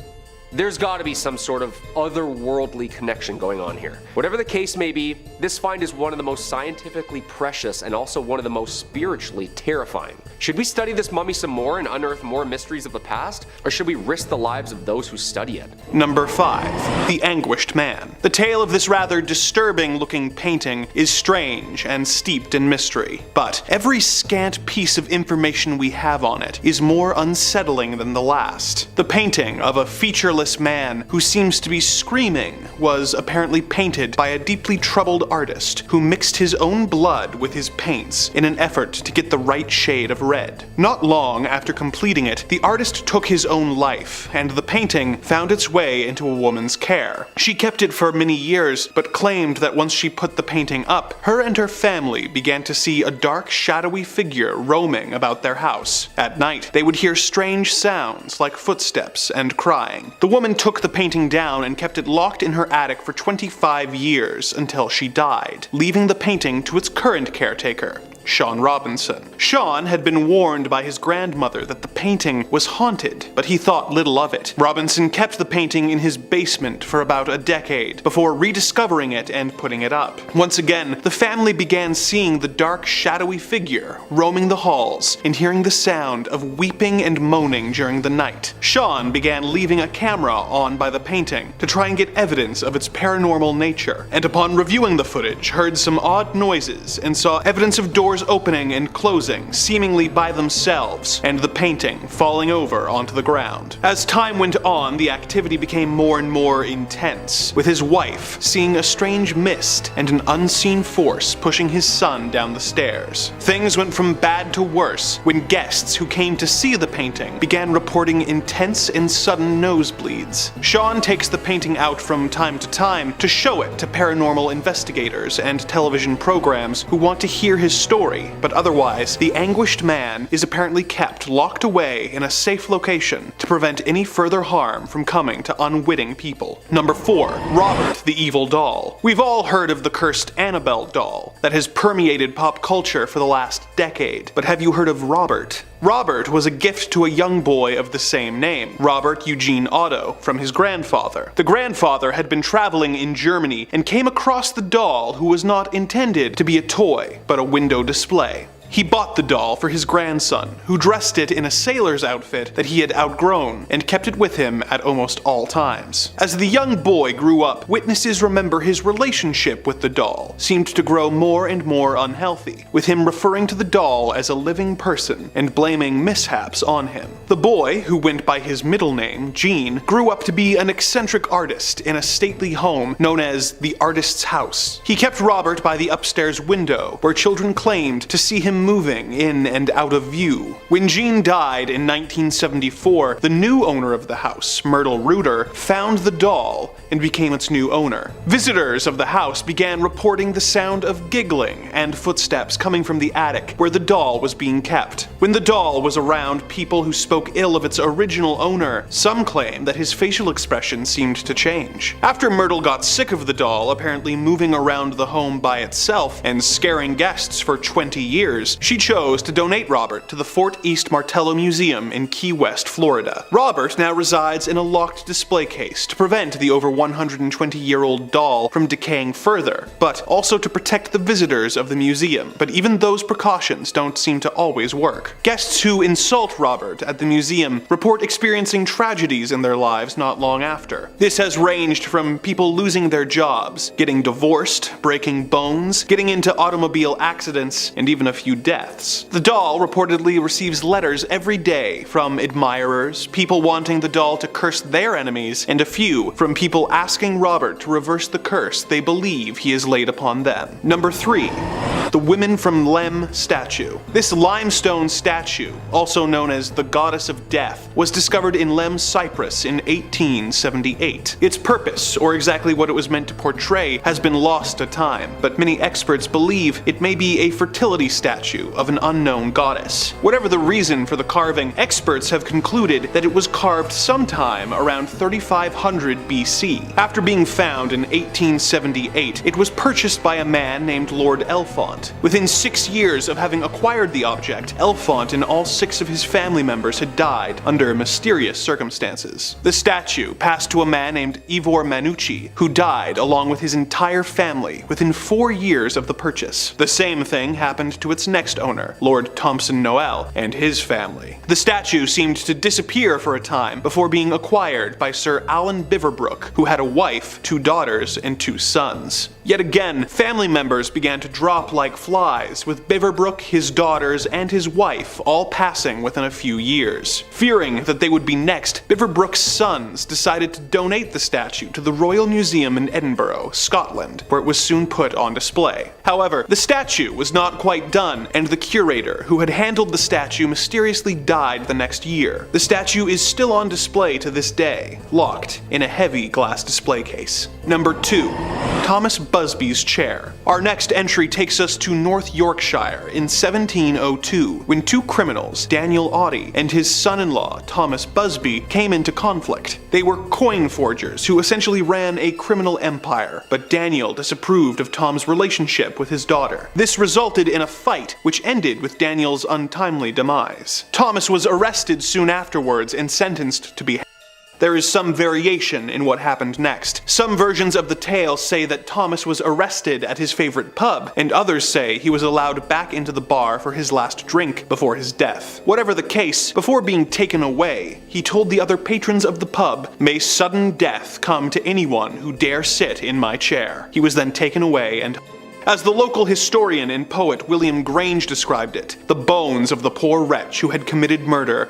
there's gotta be some sort of otherworldly connection going on here. Whatever the case may be, this find is one of the most scientifically precious and also one of the most spiritually terrifying. Should we study this mummy some more and unearth more mysteries of the past, or should we risk the lives of those who study it? Number 5. The Anguished Man. The tale of this rather disturbing looking painting is strange and steeped in mystery, but every scant piece of information we have on it is more unsettling than the last. The painting of a featureless hairless man who seems to be screaming was apparently painted by a deeply troubled artist who mixed his own blood with his paints in an effort to get the right shade of red. Not long after completing it, the artist took his own life, and the painting found its way into a woman's care. She kept it for many years, but claimed that once she put the painting up, her and her family began to see a dark, shadowy figure roaming about their house. At night, they would hear strange sounds like footsteps and crying. The woman took the painting down and kept it locked in her attic for 25 years until she died, leaving the painting to its current caretaker, Sean Robinson. Sean had been warned by his grandmother that the painting was haunted, but he thought little of it. Robinson kept the painting in his basement for about a decade before rediscovering it and putting it up. Once again, the family began seeing the dark, shadowy figure roaming the halls and hearing the sound of weeping and moaning during the night. Sean began leaving a camera on by the painting to try and get evidence of its paranormal nature, and upon reviewing the footage, heard some odd noises and saw evidence of doors opening and closing seemingly by themselves, and the painting falling over onto the ground. As time went on, the activity became more and more intense, with his wife seeing a strange mist and an unseen force pushing his son down the stairs. Things went from bad to worse when guests who came to see the painting began reporting intense and sudden nosebleeds. Sean takes the painting out from time to time to show it to paranormal investigators and television programs who want to hear his story, but otherwise, the anguished man is apparently kept locked away in a safe location to prevent any further harm from coming to unwitting people. Number 4. Robert the Evil Doll. We've all heard of the cursed Annabelle doll that has permeated pop culture for the last decade, but have you heard of Robert? Robert was a gift to a young boy of the same name, Robert Eugene Otto, from his grandfather. The grandfather had been traveling in Germany and came across the doll who was not intended to be a toy, but a window display. He bought the doll for his grandson, who dressed it in a sailor's outfit that he had outgrown and kept it with him at almost all times. As the young boy grew up, witnesses remember his relationship with the doll seemed to grow more and more unhealthy, with him referring to the doll as a living person and blaming mishaps on him. The boy, who went by his middle name, Gene, grew up to be an eccentric artist in a stately home known as the Artist's House. He kept Robert by the upstairs window, where children claimed to see him moving in and out of view. When Gene died in 1974, the new owner of the house, Myrtle Reuter, found the doll and became its new owner. Visitors of the house began reporting the sound of giggling and footsteps coming from the attic where the doll was being kept. When the doll was around people who spoke ill of its original owner, some claim that his facial expression seemed to change. After Myrtle got sick of the doll apparently moving around the home by itself and scaring guests for 20 years, she chose to donate Robert to the Fort East Martello Museum in Key West, Florida. Robert now resides in a locked display case to prevent the over 120-year-old doll from decaying further, but also to protect the visitors of the museum. But even those precautions don't seem to always work. Guests who insult Robert at the museum report experiencing tragedies in their lives not long after. This has ranged from people losing their jobs, getting divorced, breaking bones, getting into automobile accidents, and even a few deaths. The doll reportedly receives letters every day from admirers, people wanting the doll to curse their enemies, and a few from people asking Robert to reverse the curse they believe he has laid upon them. Number 3. The Women from Lem statue. This limestone statue, also known as the Goddess of Death, was discovered in Lem, Cyprus in 1878. Its purpose, or exactly what it was meant to portray, has been lost to time, but many experts believe it may be a fertility statue of an unknown goddess. Whatever the reason for the carving, experts have concluded that it was carved sometime around 3500 BC. After being found in 1878, it was purchased by a man named Lord Elfont. Within 6 years of having acquired the object, Elfont and all 6 of his family members had died under mysterious circumstances. The statue passed to a man named Ivor Manucci, who died along with his entire family within 4 years of the purchase. The same thing happened to its next owner, Lord Thompson Noel, and his family. The statue seemed to disappear for a time before being acquired by Sir Alan Biverbrook, who had a wife, 2 daughters, and 2 sons. Yet again, family members began to drop like flies, with Biverbrook, his daughters, and his wife all passing within a few years. Fearing that they would be next, Biverbrook's sons decided to donate the statue to the Royal Museum in Edinburgh, Scotland, where it was soon put on display. However, the statue was not quite done, and the curator who had handled the statue mysteriously died the next year. The statue is still on display to this day, locked in a heavy glass display case. Number 2. Thomas Busby's chair. Our next entry takes us to North Yorkshire in 1702, when 2 criminals, Daniel Oddie and his son-in-law, Thomas Busby, came into conflict. They were coin forgers who essentially ran a criminal empire, but Daniel disapproved of Tom's relationship with his daughter. This resulted in a fight, which ended with Daniel's untimely demise. Thomas was arrested soon afterwards and sentenced to be hanged. There is some variation in what happened next. Some versions of the tale say that Thomas was arrested at his favorite pub, and others say he was allowed back into the bar for his last drink before his death. Whatever the case, before being taken away, he told the other patrons of the pub, "May sudden death come to anyone who dare sit in my chair." He was then taken away and as the local historian and poet William Grange described it, the bones of the poor wretch who had committed murder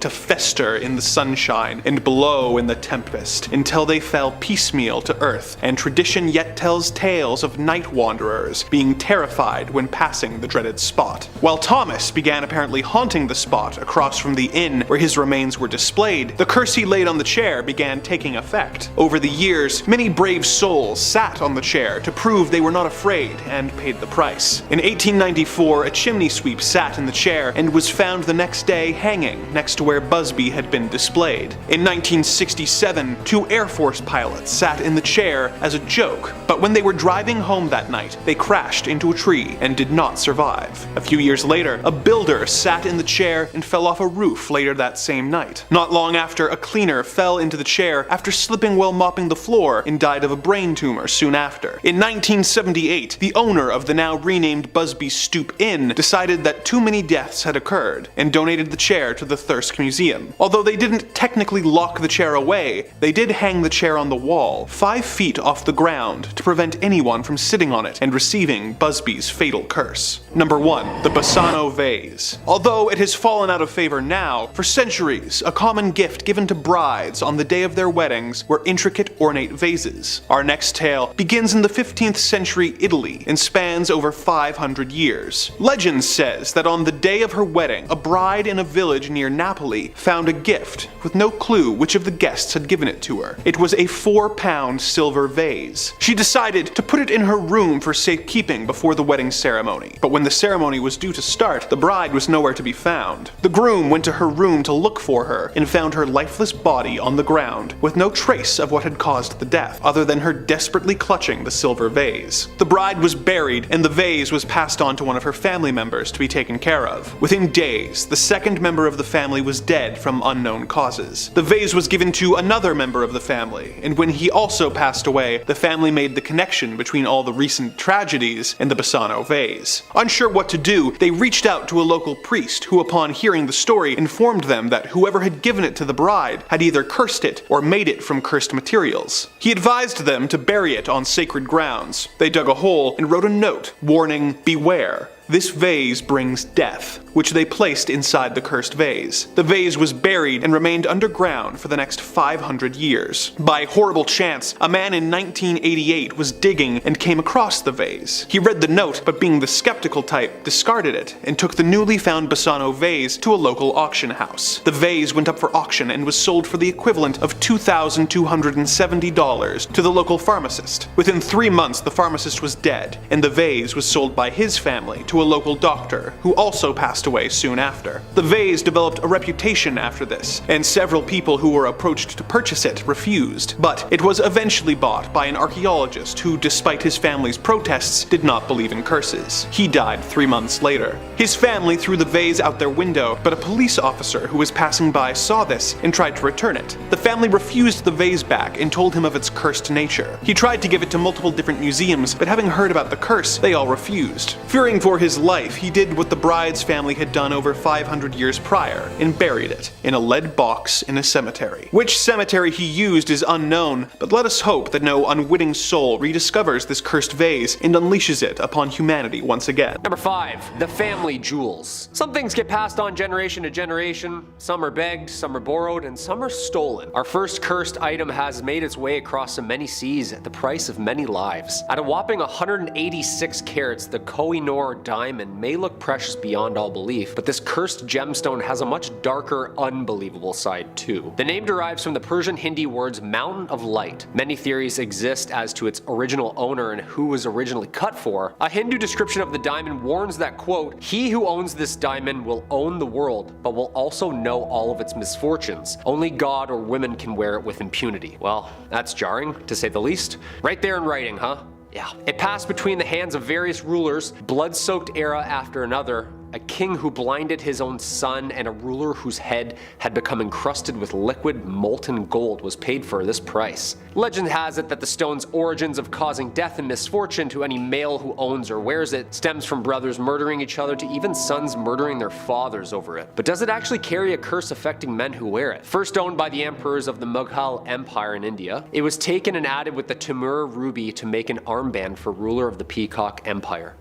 to fester in the sunshine and blow in the tempest until they fell piecemeal to earth, and tradition yet tells tales of night wanderers being terrified when passing the dreaded spot. While Thomas began apparently haunting the spot across from the inn where his remains were displayed, the curse he laid on the chair began taking effect. Over the years, many brave souls sat on the chair to prove they were not afraid and paid the price. In 1894, a chimney sweep sat in the chair and was found the next day hanging next to where Busby had been displayed. In 1967, 2 Air Force pilots sat in the chair as a joke, but when they were driving home that night, they crashed into a tree and did not survive. A few years later, a builder sat in the chair and fell off a roof later that same night. Not long after, a cleaner fell into the chair after slipping while mopping the floor and died of a brain tumor soon after. In 1978, the owner of the now renamed Busby Stoop Inn decided that too many deaths had occurred and donated the chair to the Thirsk Museum. Although they didn't technically lock the chair away, they did hang the chair on the wall, 5 feet off the ground, to prevent anyone from sitting on it and receiving Busby's fatal curse. Number 1. The Bassano Vase. Although it has fallen out of favor now, for centuries, a common gift given to brides on the day of their weddings were intricate ornate vases. Our next tale begins in the 15th century Italy and spans over 500 years. Legend says that on the day of her wedding, a bride in a village near Napoli found a gift with no clue which of the guests had given it to her. It was a 4-pound silver vase. She decided to put it in her room for safekeeping before the wedding ceremony. But when the ceremony was due to start, the bride was nowhere to be found. The groom went to her room to look for her and found her lifeless body on the ground, with no trace of what had caused the death, other than her desperately clutching the silver vase. The bride was buried, and the vase was passed on to one of her family members to be taken care of. Within days, the second member of the family was dead from unknown causes. The vase was given to another member of the family, and when he also passed away, the family made the connection between all the recent tragedies and the Bassano vase. Unsure what to do, they reached out to a local priest who, upon hearing the story, informed them that whoever had given it to the bride had either cursed it or made it from cursed materials. He advised them to bury it on sacred grounds. They dug a hole and wrote a note warning, "Beware. This vase brings death," which they placed inside the cursed vase. The vase was buried and remained underground for the next 500 years. By horrible chance, a man in 1988 was digging and came across the vase. He read the note, but being the skeptical type, discarded it and took the newly found Bassano vase to a local auction house. The vase went up for auction and was sold for the equivalent of $2,270 to the local pharmacist. Within 3 months, the pharmacist was dead, and the vase was sold by his family to a local doctor, who also passed away soon after. The vase developed a reputation after this, and several people who were approached to purchase it refused, but it was eventually bought by an archaeologist who, despite his family's protests, did not believe in curses. He died 3 months later. His family threw the vase out their window, but a police officer who was passing by saw this and tried to return it. The family refused the vase back and told him of its cursed nature. He tried to give it to multiple different museums, but having heard about the curse, they all refused. Fearing for his life, he did what the bride's family had done over 500 years prior, and buried it in a lead box in a cemetery. Which cemetery he used is unknown, but let us hope that no unwitting soul rediscovers this cursed vase and unleashes it upon humanity once again. Number 5. The family jewels. Some things get passed on generation to generation. Some are begged, some are borrowed, and some are stolen. Our first cursed item has made its way across so many seas at the price of many lives. At a whopping 186 carats, the Koh-i-Noor diamond may look precious beyond all belief, but this cursed gemstone has a much darker, unbelievable side too. The name derives from the Persian Hindi words Mountain of Light. Many theories exist as to its original owner and who was originally cut for. A Hindu description of the diamond warns that, quote, "He who owns this diamond will own the world, but will also know all of its misfortunes. Only God or women can wear it with impunity." Well, that's jarring, to say the least. Right there in writing, huh? Yeah. It passed between the hands of various rulers, blood-soaked era after another, a king who blinded his own son, and a ruler whose head had become encrusted with liquid molten gold was paid for this price. Legend has it that the stone's origins of causing death and misfortune to any male who owns or wears it stems from brothers murdering each other to even sons murdering their fathers over it. But does it actually carry a curse affecting men who wear it? First owned by the emperors of the Mughal Empire in India, it was taken and added with the Timur ruby to make an armband for ruler of the Peacock Empire.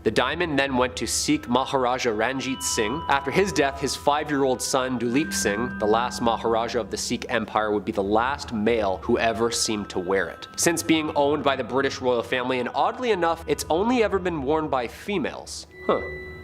The diamond then went to Sikh Maharaja Ranjit Singh. After his death, his 5-year-old son Duleep Singh, the last Maharaja of the Sikh Empire, would be the last male who ever seemed to wear it. Since being owned by the British royal family, and oddly enough, it's only ever been worn by females.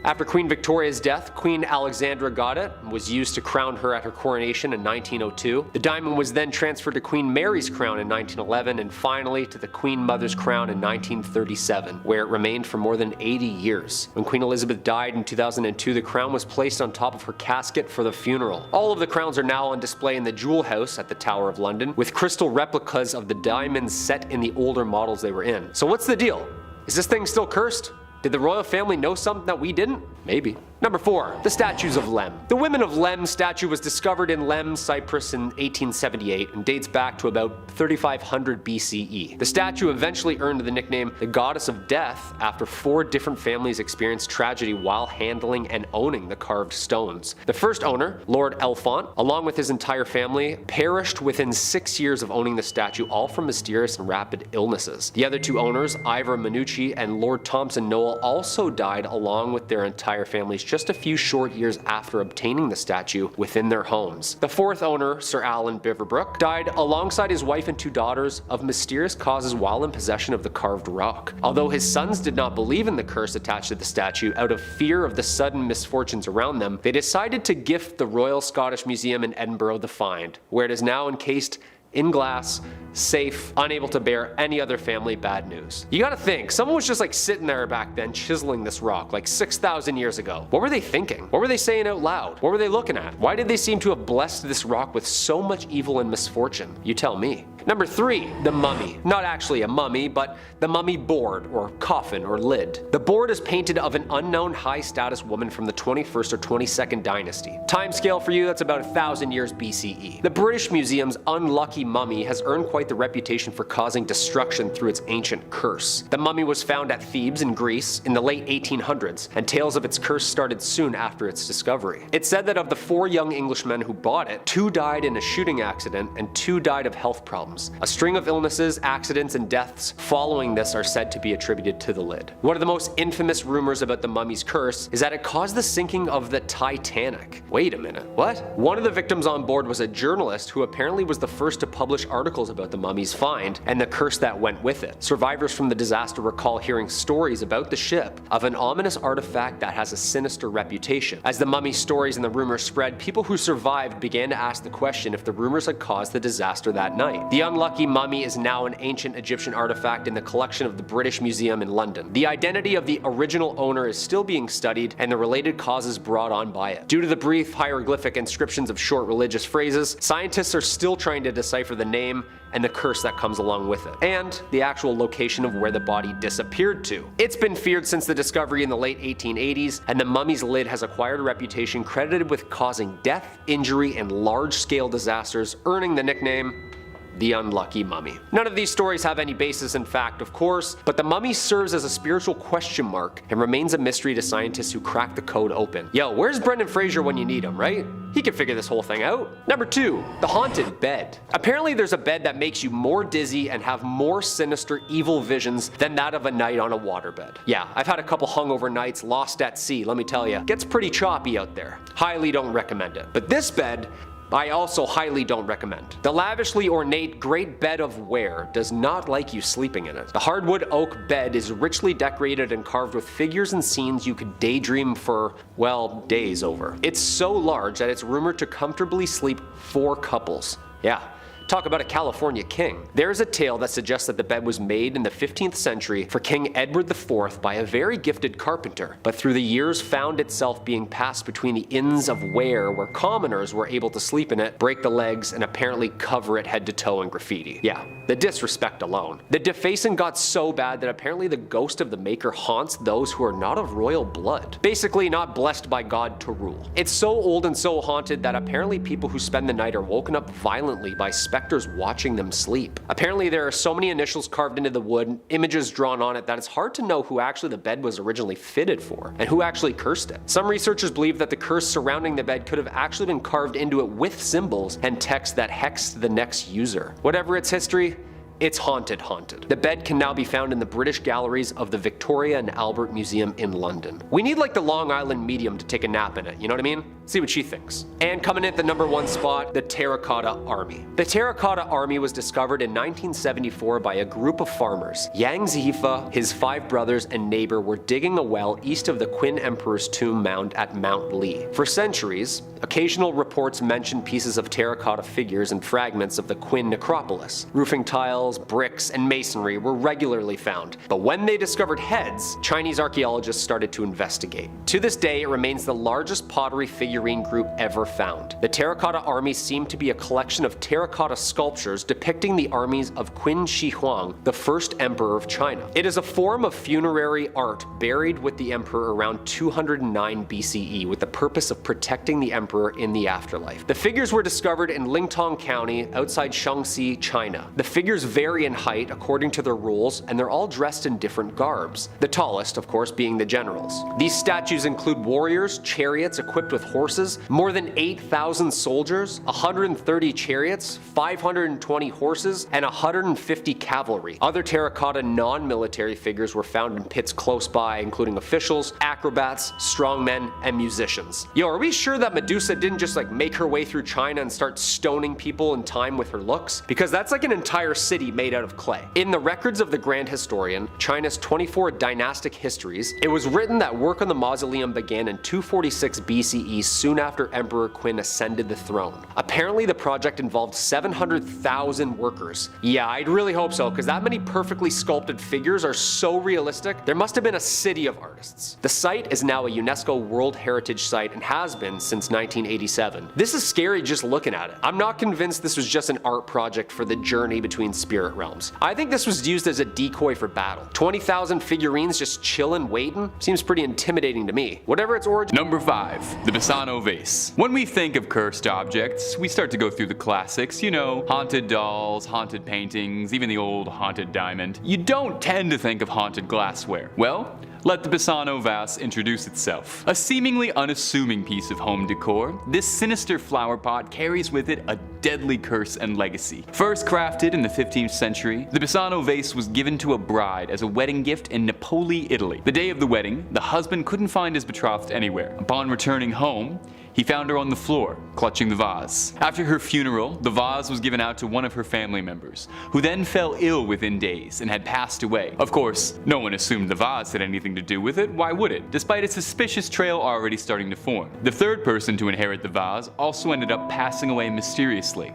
After Queen Victoria's death, Queen Alexandra got it and was used to crown her at her coronation in 1902. The diamond was then transferred to Queen Mary's crown in 1911 and finally to the Queen Mother's crown in 1937, where it remained for more than 80 years. When Queen Elizabeth died in 2002, the crown was placed on top of her casket for the funeral. All of the crowns are now on display in the Jewel House at the Tower of London, with crystal replicas of the diamonds set in the older models they were in. So what's the deal? Is this thing still cursed? Did the royal family know something that we didn't? Maybe. Number 4. The statues of Lem. The Women of Lem statue was discovered in Lem, Cyprus in 1878 and dates back to about 3500 BCE. The statue eventually earned the nickname the Goddess of Death after 4 different families experienced tragedy while handling and owning the carved stones. The first owner, Lord Elfont, along with his entire family, perished within 6 years of owning the statue, all from mysterious and rapid illnesses. The other 2 owners, Ivor Minucci and Lord Thompson Noel, also died along with their entire families just a few short years after obtaining the statue within their homes. The 4th owner, Sir Alan Beaverbrook, died alongside his wife and 2 daughters of mysterious causes while in possession of the carved rock. Although his sons did not believe in the curse attached to the statue, out of fear of the sudden misfortunes around them, they decided to gift the Royal Scottish Museum in Edinburgh the find, where it is now encased in glass, safe, unable to bear any other family bad news. You gotta think, someone was just like sitting there back then chiseling this rock like 6,000 years ago. What were they thinking? What were they saying out loud? What were they looking at? Why did they seem to have blessed this rock with so much evil and misfortune? You tell me. Number 3, the mummy. Not actually a mummy, but the mummy board, or coffin, or lid. The board is painted of an unknown high-status woman from the 21st or 22nd dynasty. Timescale for you, that's about 1,000 years BCE. The British Museum's unlucky mummy has earned quite the reputation for causing destruction through its ancient curse. The mummy was found at Thebes in Greece in the late 1800s, and tales of its curse started soon after its discovery. It's said that of the 4 young Englishmen who bought it, 2 died in a shooting accident and 2 died of health problems. A string of illnesses, accidents, and deaths following this are said to be attributed to the lid. One of the most infamous rumors about the mummy's curse is that it caused the sinking of the Titanic. Wait a minute, what? One of the victims on board was a journalist who apparently was the first to publish articles about the mummy's find and the curse that went with it. Survivors from the disaster recall hearing stories about the ship of an ominous artifact that has a sinister reputation. As the mummy stories and the rumors spread, people who survived began to ask the question if the rumors had caused the disaster that night. The unlucky mummy is now an ancient Egyptian artifact in the collection of the British Museum in London. The identity of the original owner is still being studied and the related causes brought on by it. Due to the brief hieroglyphic inscriptions of short religious phrases, scientists are still trying to decipher the name and the curse that comes along with it, and the actual location of where the body disappeared to. It's been feared since the discovery in the late 1880s, and the mummy's lid has acquired a reputation credited with causing death, injury, and large-scale disasters, earning the nickname the unlucky mummy. None of these stories have any basis in fact, of course, but the mummy serves as a spiritual question mark and remains a mystery to scientists who cracked the code open. Yo, where's Brendan Fraser when you need him, right? He can figure this whole thing out. Number 2, the haunted bed. Apparently there's a bed that makes you more dizzy and have more sinister evil visions than that of a night on a waterbed. Yeah, I've had a couple hungover nights lost at sea, let me tell you. Gets pretty choppy out there. Highly don't recommend it. But this bed, I also highly don't recommend. The lavishly ornate great bed of ware does not like you sleeping in it. The hardwood oak bed is richly decorated and carved with figures and scenes you could daydream for, well, days over. It's so large that it's rumored to comfortably sleep 4 couples. Yeah. Talk about a California king. There's a tale that suggests that the bed was made in the 15th century for King Edward IV by a very gifted carpenter, but through the years found itself being passed between the inns of ware where commoners were able to sleep in it, break the legs, and apparently cover it head to toe in graffiti. Yeah, the disrespect alone. The defacing got so bad that apparently the ghost of the maker haunts those who are not of royal blood. Basically not blessed by God to rule. It's so old and so haunted that apparently people who spend the night are woken up violently by specters watching them sleep. Apparently there are so many initials carved into the wood, images drawn on it, that it's hard to know who actually the bed was originally fitted for, and who actually cursed it. Some researchers believe that the curse surrounding the bed could have actually been carved into it with symbols and text that hexed the next user. Whatever its history, it's haunted. The bed can now be found in the British galleries of the Victoria and Albert Museum in London. We need like the Long Island medium to take a nap in it, you know what I mean? See what she thinks. And coming in at the number 1 spot, the Terracotta Army. The Terracotta Army was discovered in 1974 by a group of farmers. Yang Zifa, his 5 brothers, and neighbor were digging a well east of the Qin Emperor's tomb mound at Mount Lee. For centuries, occasional reports mentioned pieces of terracotta figures and fragments of the Qin necropolis. Roofing tiles, bricks, and masonry were regularly found, but when they discovered heads, Chinese archaeologists started to investigate. To this day, it remains the largest pottery figurine group ever found. The Terracotta Army seemed to be a collection of terracotta sculptures depicting the armies of Qin Shi Huang, the first emperor of China. It is a form of funerary art buried with the emperor around 209 BCE with the purpose of protecting the emperor in the afterlife. The figures were discovered in Lingtong County outside Shaanxi, China. The figures vary in height according to their rules, and they're all dressed in different garbs. The tallest, of course, being the generals. These statues include warriors, chariots equipped with horses, more than 8,000 soldiers, 130 chariots, 520 horses, and 150 cavalry. Other terracotta non-military figures were found in pits close by, including officials, acrobats, strongmen, and musicians. Yo, are we sure that Medusa didn't just like make her way through China and start stoning people in time with her looks? Because that's like an entire city made out of clay. In the records of the Grand Historian, China's 24 dynastic histories, it was written that work on the mausoleum began in 246 BCE, soon after Emperor Qin ascended the throne. Apparently the project involved 700,000 workers. Yeah, I'd really hope so, because that many perfectly sculpted figures are so realistic, there must have been a city of artists. The site is now a UNESCO World Heritage Site and has been since 1987. This is scary just looking at it. I'm not convinced this was just an art project for the journey between spirit realms. I think this was used as a decoy for battle. 20,000 figurines just chillin' waiting? Seems pretty intimidating to me. Whatever its origin. Number 5. The Bassano Vase. When we think of cursed objects, we start to go through the classics, you know, haunted dolls, haunted paintings, even the old haunted diamond. You don't tend to think of haunted glassware. Well, let the Bassano vase introduce itself. A seemingly unassuming piece of home decor, this sinister flower pot carries with it a deadly curse and legacy. First crafted in the 15th century, the Bassano vase was given to a bride as a wedding gift in Napoli, Italy. The day of the wedding, the husband couldn't find his betrothed anywhere. Upon returning home, he found her on the floor, clutching the vase. After her funeral, the vase was given out to one of her family members, who then fell ill within days and had passed away. Of course, no one assumed the vase had anything to do with it, why would it? Despite a suspicious trail already starting to form. The third person to inherit the vase also ended up passing away mysteriously.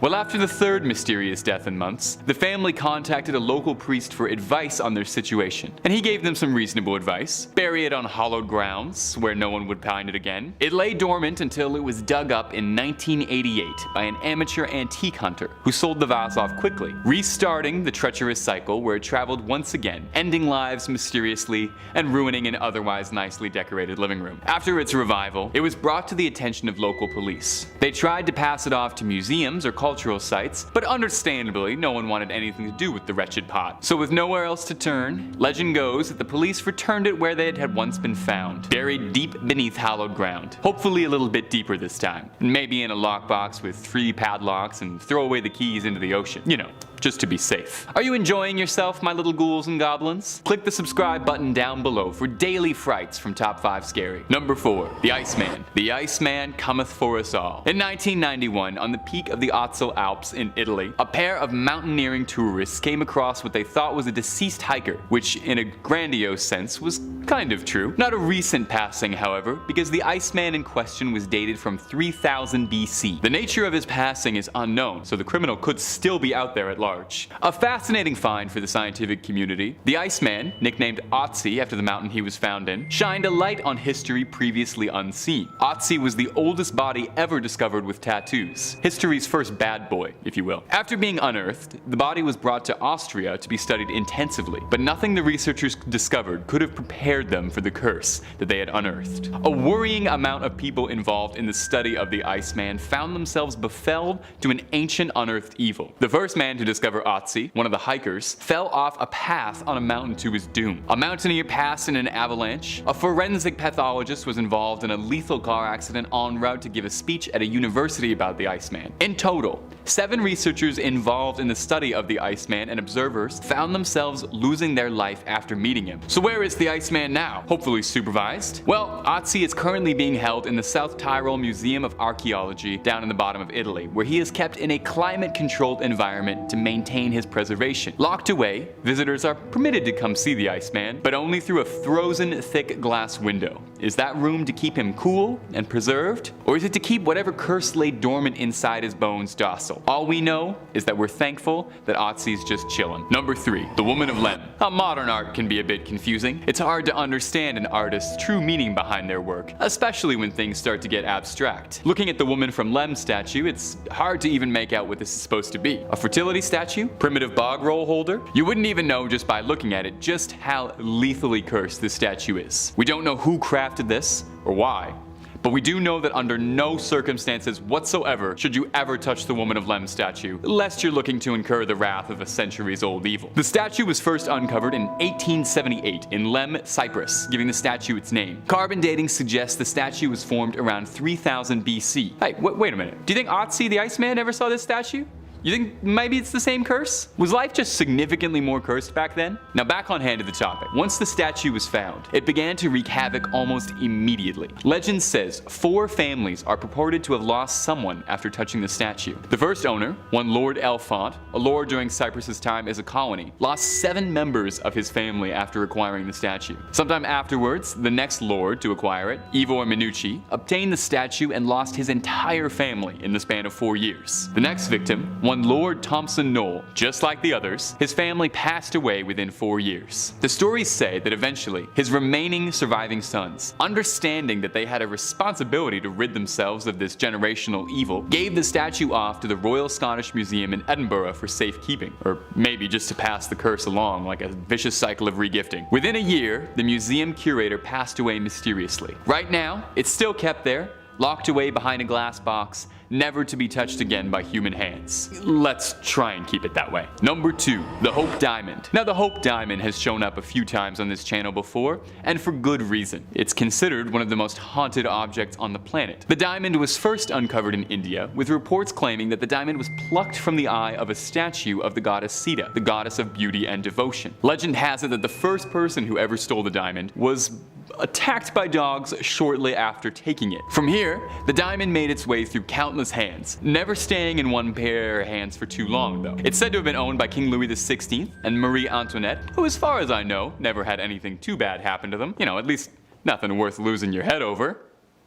Well, after the third mysterious death in months, the family contacted a local priest for advice on their situation, and he gave them some reasonable advice. Bury it on hallowed grounds, where no one would find it again. It lay dormant dormant until it was dug up in 1988 by an amateur antique hunter who sold the vase off quickly, restarting the treacherous cycle where it traveled once again, ending lives mysteriously and ruining an otherwise nicely decorated living room. After its revival, it was brought to the attention of local police. They tried to pass it off to museums or cultural sites, but understandably, no one wanted anything to do with the wretched pot. So with nowhere else to turn, legend goes that the police returned it where it had once been found, buried deep beneath hallowed ground. Hopefully a little bit deeper this time, maybe in a lockbox with 3 padlocks and throw away the keys into the ocean. You know, just to be safe. Are you enjoying yourself, my little ghouls and goblins? Click the subscribe button down below for daily frights from Top 5 Scary. Number 4. The Iceman. The Iceman cometh for us all. In 1991, on the peak of the Otzal Alps in Italy, a pair of mountaineering tourists came across what they thought was a deceased hiker, which in a grandiose sense was kind of true. Not a recent passing, however, because the Iceman in question was dated from 3000 BC. The nature of his passing is unknown, so the criminal could still be out there at large. A fascinating find for the scientific community. The Iceman, nicknamed Otzi after the mountain he was found in, shined a light on history previously unseen. Otzi was the oldest body ever discovered with tattoos. History's first bad boy, if you will. After being unearthed, the body was brought to Austria to be studied intensively, but nothing the researchers discovered could have prepared them for the curse that they had unearthed. A worrying amount of people involved in the study of the Iceman found themselves befelled to an ancient unearthed evil. The first man to discover Otzi, one of the hikers, fell off a path on a mountain to his doom. A mountaineer passed in an avalanche. A forensic pathologist was involved in a lethal car accident en route to give a speech at a university about the Iceman. In total, 7 researchers involved in the study of the Iceman and observers found themselves losing their life after meeting him. So where is the Iceman now? Hopefully supervised? Well, Otzi is currently being held in the South Tyrol Museum of Archaeology down in the bottom of Italy, where he is kept in a climate-controlled environment to maintain his preservation. Locked away, visitors are permitted to come see the Iceman, but only through a frozen, thick glass window. Is that room to keep him cool and preserved? Or is it to keep whatever curse lay dormant inside his bones docile? All we know is that we're thankful that Otzi's just chillin'. Number 3. The Woman of Lem. Now, modern art can be a bit confusing. It's hard to understand an artist's true meaning behind their work, especially when things start to get abstract. Looking at the Woman from Lem statue, it's hard to even make out what this is supposed to be. A fertility statue? Primitive bog roll holder? You wouldn't even know just by looking at it just how lethally cursed this statue is. We don't know who crafted this or why, but we do know that under no circumstances whatsoever should you ever touch the Woman of Lem statue, lest you're looking to incur the wrath of a centuries-old evil. The statue was first uncovered in 1878 in Lem, Cyprus, giving the statue its name. Carbon dating suggests the statue was formed around 3000 BC. Hey, wait a minute. Do you think Otzi the Iceman ever saw this statue? You think maybe it's the same curse? Was life just significantly more cursed back then? Now back on hand to the topic. Once the statue was found, it began to wreak havoc almost immediately. Legend says 4 families are purported to have lost someone after touching the statue. The first owner, one Lord Elfont, a lord during Cyprus's time as a colony, lost 7 members of his family after acquiring the statue. Sometime afterwards, the next lord to acquire it, Ivor Minucci, obtained the statue and lost his entire family in the span of 4 years. The next victim, one Lord Thompson Knoll, just like the others, his family passed away within 4 years. The stories say that eventually, his remaining surviving sons, understanding that they had a responsibility to rid themselves of this generational evil, gave the statue off to the Royal Scottish Museum in Edinburgh for safekeeping, or maybe just to pass the curse along like a vicious cycle of regifting. Within a year, the museum curator passed away mysteriously. Right now, it's still kept there, locked away behind a glass box, never to be touched again by human hands. Let's try and keep it that way. Number 2. The Hope Diamond. Now the Hope Diamond has shown up a few times on this channel before, and for good reason. It's considered one of the most haunted objects on the planet. The diamond was first uncovered in India, with reports claiming that the diamond was plucked from the eye of a statue of the goddess Sita, the goddess of beauty and devotion. Legend has it that the first person who ever stole the diamond was attacked by dogs shortly after taking it. From here, the diamond made its way through countless hands, never staying in one pair of hands for too long though. It's said to have been owned by King Louis XVI and Marie Antoinette, who as far as I know, never had anything too bad happen to them. You know, at least nothing worth losing your head over.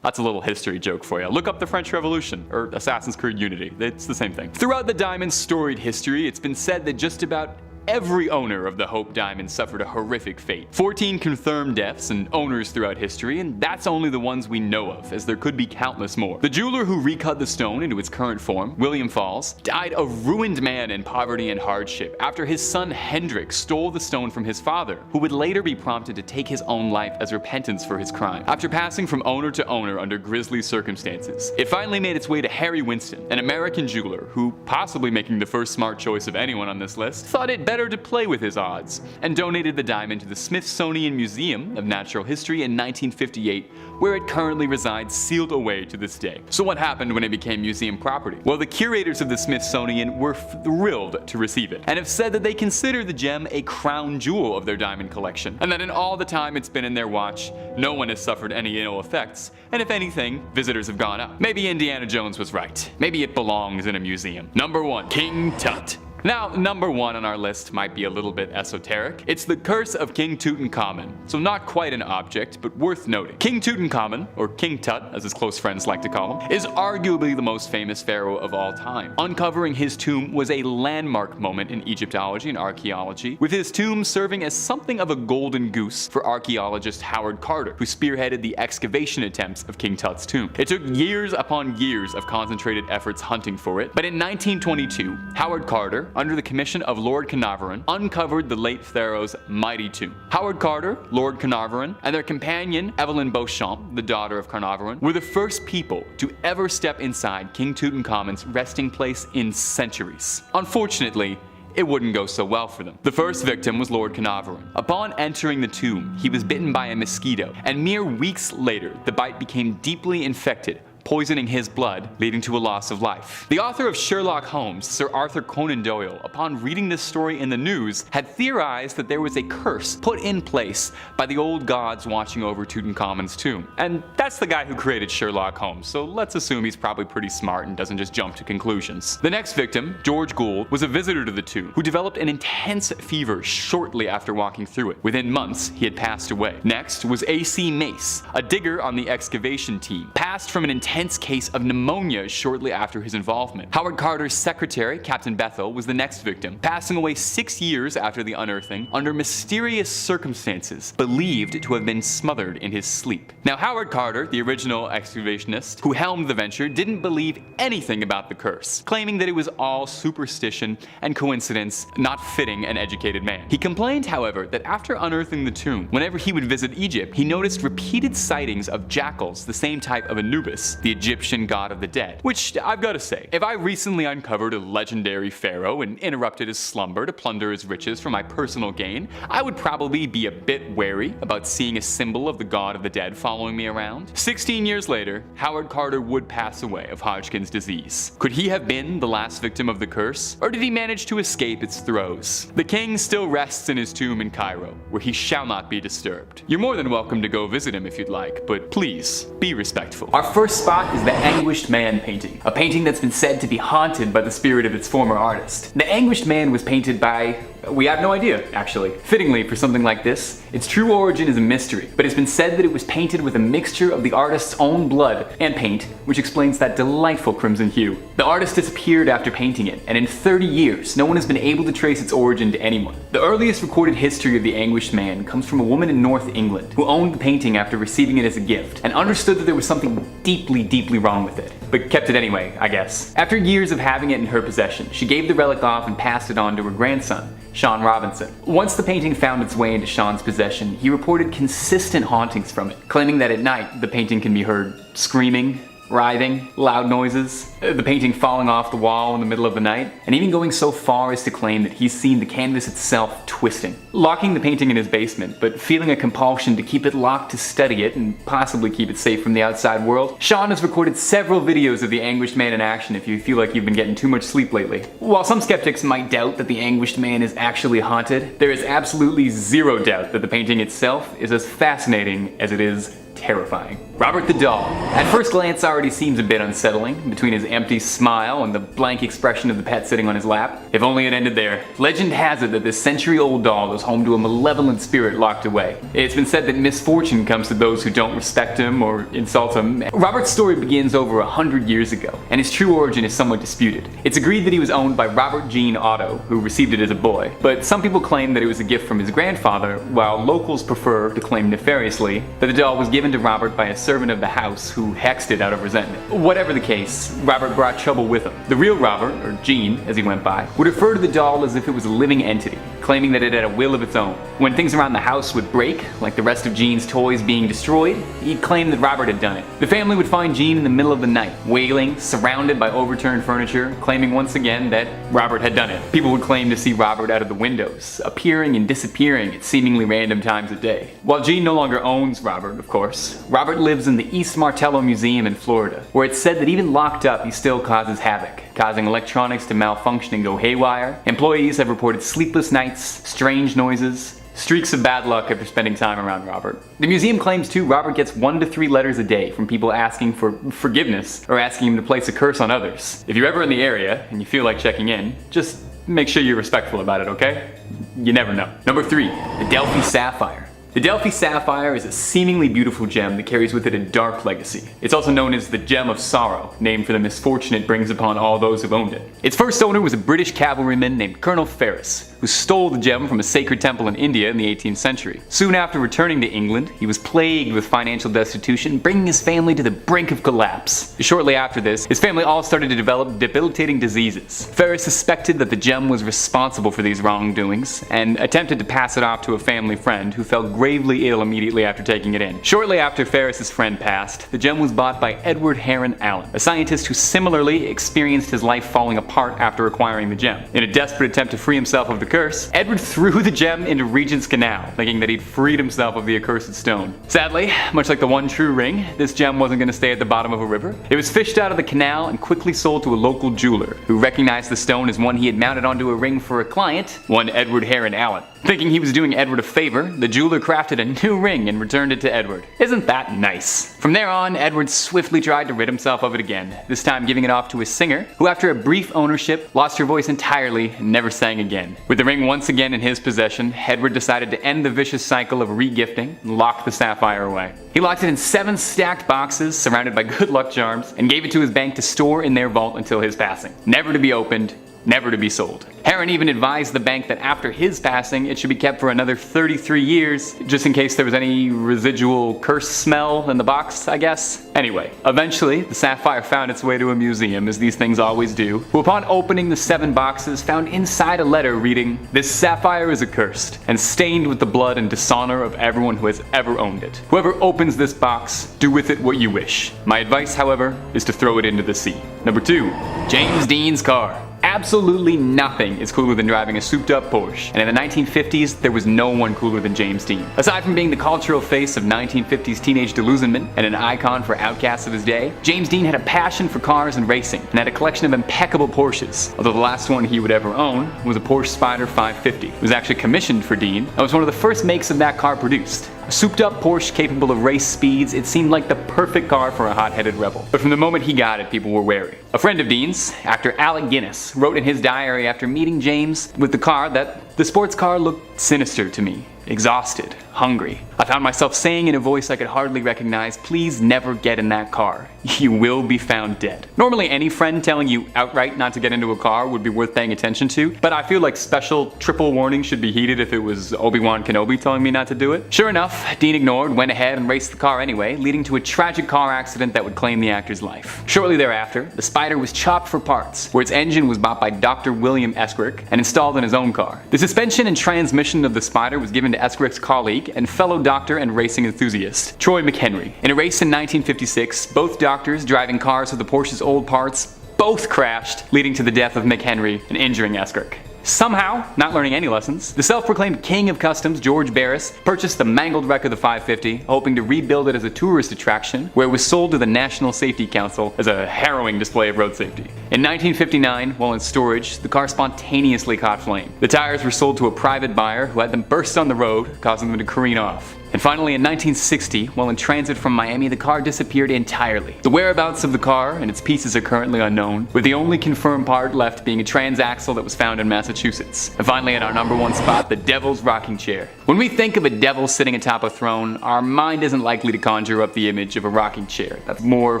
That's a little history joke for you. Look up the French Revolution, or Assassin's Creed Unity. It's the same thing. Throughout the diamond's storied history, it's been said that just about every owner of the Hope Diamond suffered a horrific fate. 14 confirmed deaths and owners throughout history, and that's only the ones we know of, as there could be countless more. The jeweler who recut the stone into its current form, William Falls, died a ruined man in poverty and hardship after his son Hendrik stole the stone from his father, who would later be prompted to take his own life as repentance for his crime. After passing from owner to owner under grisly circumstances, it finally made its way to Harry Winston, an American jeweler who, possibly making the first smart choice of anyone on this list, thought it better to play with his odds, and donated the diamond to the Smithsonian Museum of Natural History in 1958, where it currently resides sealed away to this day. So what happened when it became museum property? Well, the curators of the Smithsonian were thrilled to receive it, and have said that they consider the gem a crown jewel of their diamond collection, and that in all the time it's been in their watch, no one has suffered any ill effects, and if anything, visitors have gone up. Maybe Indiana Jones was right. Maybe it belongs in a museum. Number 1. King Tut. Now, number 1 on our list might be a little bit esoteric. It's the curse of King Tutankhamun, so not quite an object, but worth noting. King Tutankhamun, or King Tut as his close friends like to call him, is arguably the most famous pharaoh of all time. Uncovering his tomb was a landmark moment in Egyptology and archaeology, with his tomb serving as something of a golden goose for archaeologist Howard Carter, who spearheaded the excavation attempts of King Tut's tomb. It took years upon years of concentrated efforts hunting for it, but in 1922, Howard Carter, under the commission of Lord Carnarvon, uncovered the late pharaoh's mighty tomb. Howard Carter, Lord Carnarvon, and their companion Evelyn Beauchamp, the daughter of Carnarvon, were the first people to ever step inside King Tutankhamun's resting place in centuries. Unfortunately, it wouldn't go so well for them. The first victim was Lord Carnarvon. Upon entering the tomb, he was bitten by a mosquito, and mere weeks later, the bite became deeply infected, poisoning his blood, leading to a loss of life. The author of Sherlock Holmes, Sir Arthur Conan Doyle, upon reading this story in the news, had theorized that there was a curse put in place by the old gods watching over Tutankhamun's tomb. And that's the guy who created Sherlock Holmes, so let's assume he's probably pretty smart and doesn't just jump to conclusions. The next victim, George Gould, was a visitor to the tomb who developed an intense fever shortly after walking through it. Within months, he had passed away. Next was A.C. Mace, a digger on the excavation team, passed from an intense case of pneumonia shortly after his involvement. Howard Carter's secretary, Captain Bethel, was the next victim, passing away 6 years after the unearthing under mysterious circumstances, believed to have been smothered in his sleep. Now, Howard Carter, the original excavationist who helmed the venture, didn't believe anything about the curse, claiming that it was all superstition and coincidence, not fitting an educated man. He complained, however, that after unearthing the tomb, whenever he would visit Egypt, he noticed repeated sightings of jackals, the same type of Anubis, the Egyptian god of the dead. Which, I've gotta say, if I recently uncovered a legendary pharaoh and interrupted his slumber to plunder his riches for my personal gain, I would probably be a bit wary about seeing a symbol of the god of the dead following me around. 16 years later, Howard Carter would pass away of Hodgkin's disease. Could he have been the last victim of the curse, or did he manage to escape its throes? The king still rests in his tomb in Cairo, where he shall not be disturbed. You're more than welcome to go visit him if you'd like, but please, be respectful. Our first spot is the Anguished Man painting, a painting that's been said to be haunted by the spirit of its former artist. The Anguished Man was painted by... we have no idea, actually. Fittingly, for something like this, its true origin is a mystery, but it's been said that it was painted with a mixture of the artist's own blood and paint, which explains that delightful crimson hue. The artist disappeared after painting it, and in 30 years, no one has been able to trace its origin to anyone. The earliest recorded history of the Anguished Man comes from a woman in North England who owned the painting after receiving it as a gift, and understood that there was something deeply wrong with it, but kept it anyway, I guess. After years of having it in her possession, she gave the relic off and passed it on to her grandson, Sean Robinson. Once the painting found its way into Sean's possession, he reported consistent hauntings from it, claiming that at night the painting can be heard screaming, writhing, loud noises, the painting falling off the wall in the middle of the night, and even going so far as to claim that he's seen the canvas itself twisting. Locking the painting in his basement, but feeling a compulsion to keep it locked to study it and possibly keep it safe from the outside world, Sean has recorded several videos of the Anguished Man in action if you feel like you've been getting too much sleep lately. While some skeptics might doubt that the Anguished Man is actually haunted, there is absolutely zero doubt that the painting itself is as fascinating as it is terrifying. Robert the Doll. At first glance already seems a bit unsettling, between his empty smile and the blank expression of the pet sitting on his lap. If only it ended there. Legend has it that this century-old doll is home to a malevolent spirit locked away. It's been said that misfortune comes to those who don't respect him or insult him. Robert's story begins over 100 years ago, and his true origin is somewhat disputed. It's agreed that he was owned by Robert Jean Otto, who received it as a boy, but some people claim that it was a gift from his grandfather, while locals prefer to claim nefariously that the doll was given to Robert by a servant of the house who hexed it out of resentment. Whatever the case, Robert brought trouble with him. The real Robert, or Jean as he went by, would refer to the doll as if it was a living entity, claiming that it had a will of its own. When things around the house would break, like the rest of Jean's toys being destroyed, he'd claim that Robert had done it. The family would find Jean in the middle of the night, wailing, surrounded by overturned furniture, claiming once again that Robert had done it. People would claim to see Robert out of the windows, appearing and disappearing at seemingly random times of day. While Jean no longer owns Robert, of course, Robert lives in the East Martello Museum in Florida, where it's said that even locked up he still causes havoc, causing electronics to malfunction and go haywire. Employees have reported sleepless nights, strange noises, streaks of bad luck after spending time around Robert. The museum claims too Robert gets 1 to 3 letters a day from people asking for forgiveness or asking him to place a curse on others. If you're ever in the area and you feel like checking in, just make sure you're respectful about it, okay? You never know. Number 3, the Delphi Sapphire. The Delphi Sapphire is a seemingly beautiful gem that carries with it a dark legacy. It's also known as the Gem of Sorrow, named for the misfortune it brings upon all those who've owned it. Its first owner was a British cavalryman named Colonel Ferris, who stole the gem from a sacred temple in India in the 18th century. Soon after returning to England, he was plagued with financial destitution, bringing his family to the brink of collapse. Shortly after this, his family all started to develop debilitating diseases. Ferris suspected that the gem was responsible for these wrongdoings, and attempted to pass it off to a family friend who fell gravely ill immediately after taking it in. Shortly after Ferris's friend passed, the gem was bought by Edward Heron Allen, a scientist who similarly experienced his life falling apart after acquiring the gem. In a desperate attempt to free himself of the curse, Edward threw the gem into Regent's Canal, thinking that he'd freed himself of the accursed stone. Sadly, much like the one true ring, this gem wasn't going to stay at the bottom of a river. It was fished out of the canal and quickly sold to a local jeweler, who recognized the stone as one he had mounted onto a ring for a client, one Edward Heron Allen. Thinking he was doing Edward a favor, the jeweler crafted a new ring and returned it to Edward. Isn't that nice? From there on, Edward swiftly tried to rid himself of it again, this time giving it off to a singer, who after a brief ownership, lost her voice entirely and never sang again. With the ring once again in his possession, Edward decided to end the vicious cycle of re-gifting and lock the sapphire away. He locked it in 7 stacked boxes surrounded by good luck charms, and gave it to his bank to store in their vault until his passing. Never to be opened, never to be sold. Heron even advised the bank that after his passing, it should be kept for another 33 years, just in case there was any residual curse smell in the box, I guess. Anyway, eventually, the sapphire found its way to a museum, as these things always do, who upon opening the 7 boxes found inside a letter reading, "This sapphire is accursed, and stained with the blood and dishonor of everyone who has ever owned it. Whoever opens this box, do with it what you wish. My advice, however, is to throw it into the sea." Number 2, James Dean's car. Absolutely nothing is cooler than driving a souped-up Porsche, and in the 1950s, there was no one cooler than James Dean. Aside from being the cultural face of 1950s teenage delusionment and an icon for outcasts of his day, James Dean had a passion for cars and racing, and had a collection of impeccable Porsches, although the last one he would ever own was a Porsche Spyder 550. It was actually commissioned for Dean, and was one of the first makes of that car produced. A souped-up Porsche capable of race speeds, it seemed like the perfect car for a hot-headed rebel. But from the moment he got it, people were wary. A friend of Dean's, actor Alec Guinness, wrote in his diary after meeting James with the car that the sports car looked sinister to me. Exhausted, hungry. I found myself saying in a voice I could hardly recognize, "Please never get in that car. You will be found dead." Normally any friend telling you outright not to get into a car would be worth paying attention to, but I feel like special triple warning should be heeded if it was Obi-Wan Kenobi telling me not to do it. Sure enough, Dean ignored, went ahead and raced the car anyway, leading to a tragic car accident that would claim the actor's life. Shortly thereafter, the Spyder was chopped for parts, where its engine was bought by Dr. William Escrick and installed in his own car. The suspension and transmission of the Spyder was given to Escrick's colleague and fellow doctor and racing enthusiast, Troy McHenry. In a race in 1956, both doctors driving cars with the Porsche's old parts both crashed, leading to the death of McHenry and injuring Escrick. Somehow, not learning any lessons, the self-proclaimed king of customs, George Barris, purchased the mangled wreck of the 550, hoping to rebuild it as a tourist attraction, where it was sold to the National Safety Council as a harrowing display of road safety. In 1959, while in storage, the car spontaneously caught flame. The tires were sold to a private buyer who had them burst on the road, causing them to careen off. And finally, in 1960, while in transit from Miami, the car disappeared entirely. The whereabouts of the car and its pieces are currently unknown, with the only confirmed part left being a transaxle that was found in Massachusetts. And finally, at our number one spot, the Devil's Rocking Chair. When we think of a devil sitting atop a throne, our mind isn't likely to conjure up the image of a rocking chair. That's more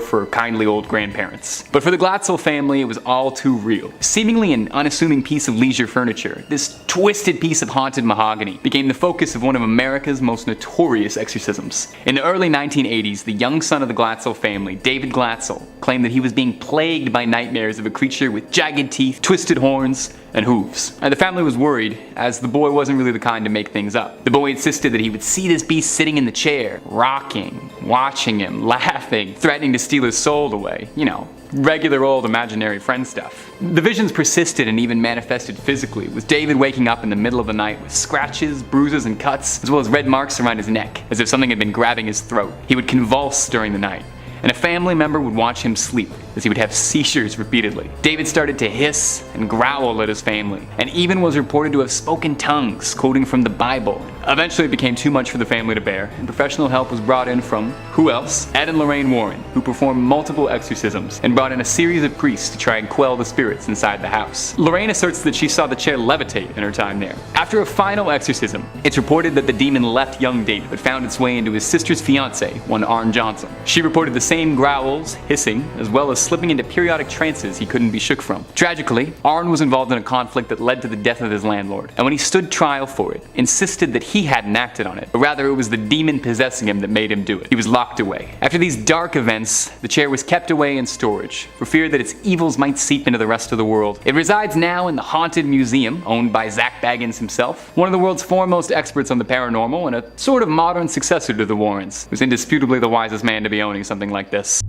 for kindly old grandparents. But for the Glatzel family, it was all too real. Seemingly an unassuming piece of leisure furniture, this twisted piece of haunted mahogany became the focus of one of America's most notorious exorcisms. In the early 1980s, the young son of the Glatzel family, David Glatzel, claimed that he was being plagued by nightmares of a creature with jagged teeth, twisted horns, and hooves. And the family was worried, as the boy wasn't really the kind to make things up. The boy insisted that he would see this beast sitting in the chair, rocking, watching him, laughing, threatening to steal his soul away. You know, regular old imaginary friend stuff. The visions persisted and even manifested physically, with David waking up in the middle of the night with scratches, bruises, and cuts, as well as red marks around his neck, as if something had been grabbing his throat. He would convulse during the night, and a family member would watch him sleep as he would have seizures repeatedly. David started to hiss and growl at his family, and even was reported to have spoken tongues, quoting from the Bible. Eventually it became too much for the family to bear, and professional help was brought in from, who else? Ed and Lorraine Warren, who performed multiple exorcisms and brought in a series of priests to try and quell the spirits inside the house. Lorraine asserts that she saw the chair levitate in her time there. After a final exorcism, it's reported that the demon left young David but found its way into his sister's fiance, one Arn Johnson. She reported the same growls, hissing, as well as slipping into periodic trances he couldn't be shook from. Tragically, Arn was involved in a conflict that led to the death of his landlord, and when he stood trial for it, insisted that he hadn't acted on it, but rather it was the demon possessing him that made him do it. He was locked away. After these dark events, the chair was kept away in storage, for fear that its evils might seep into the rest of the world. It resides now in the Haunted Museum, owned by Zach Baggins himself, one of the world's foremost experts on the paranormal, and a sort of modern successor to the Warrens, who's indisputably the wisest man to be owning something like this.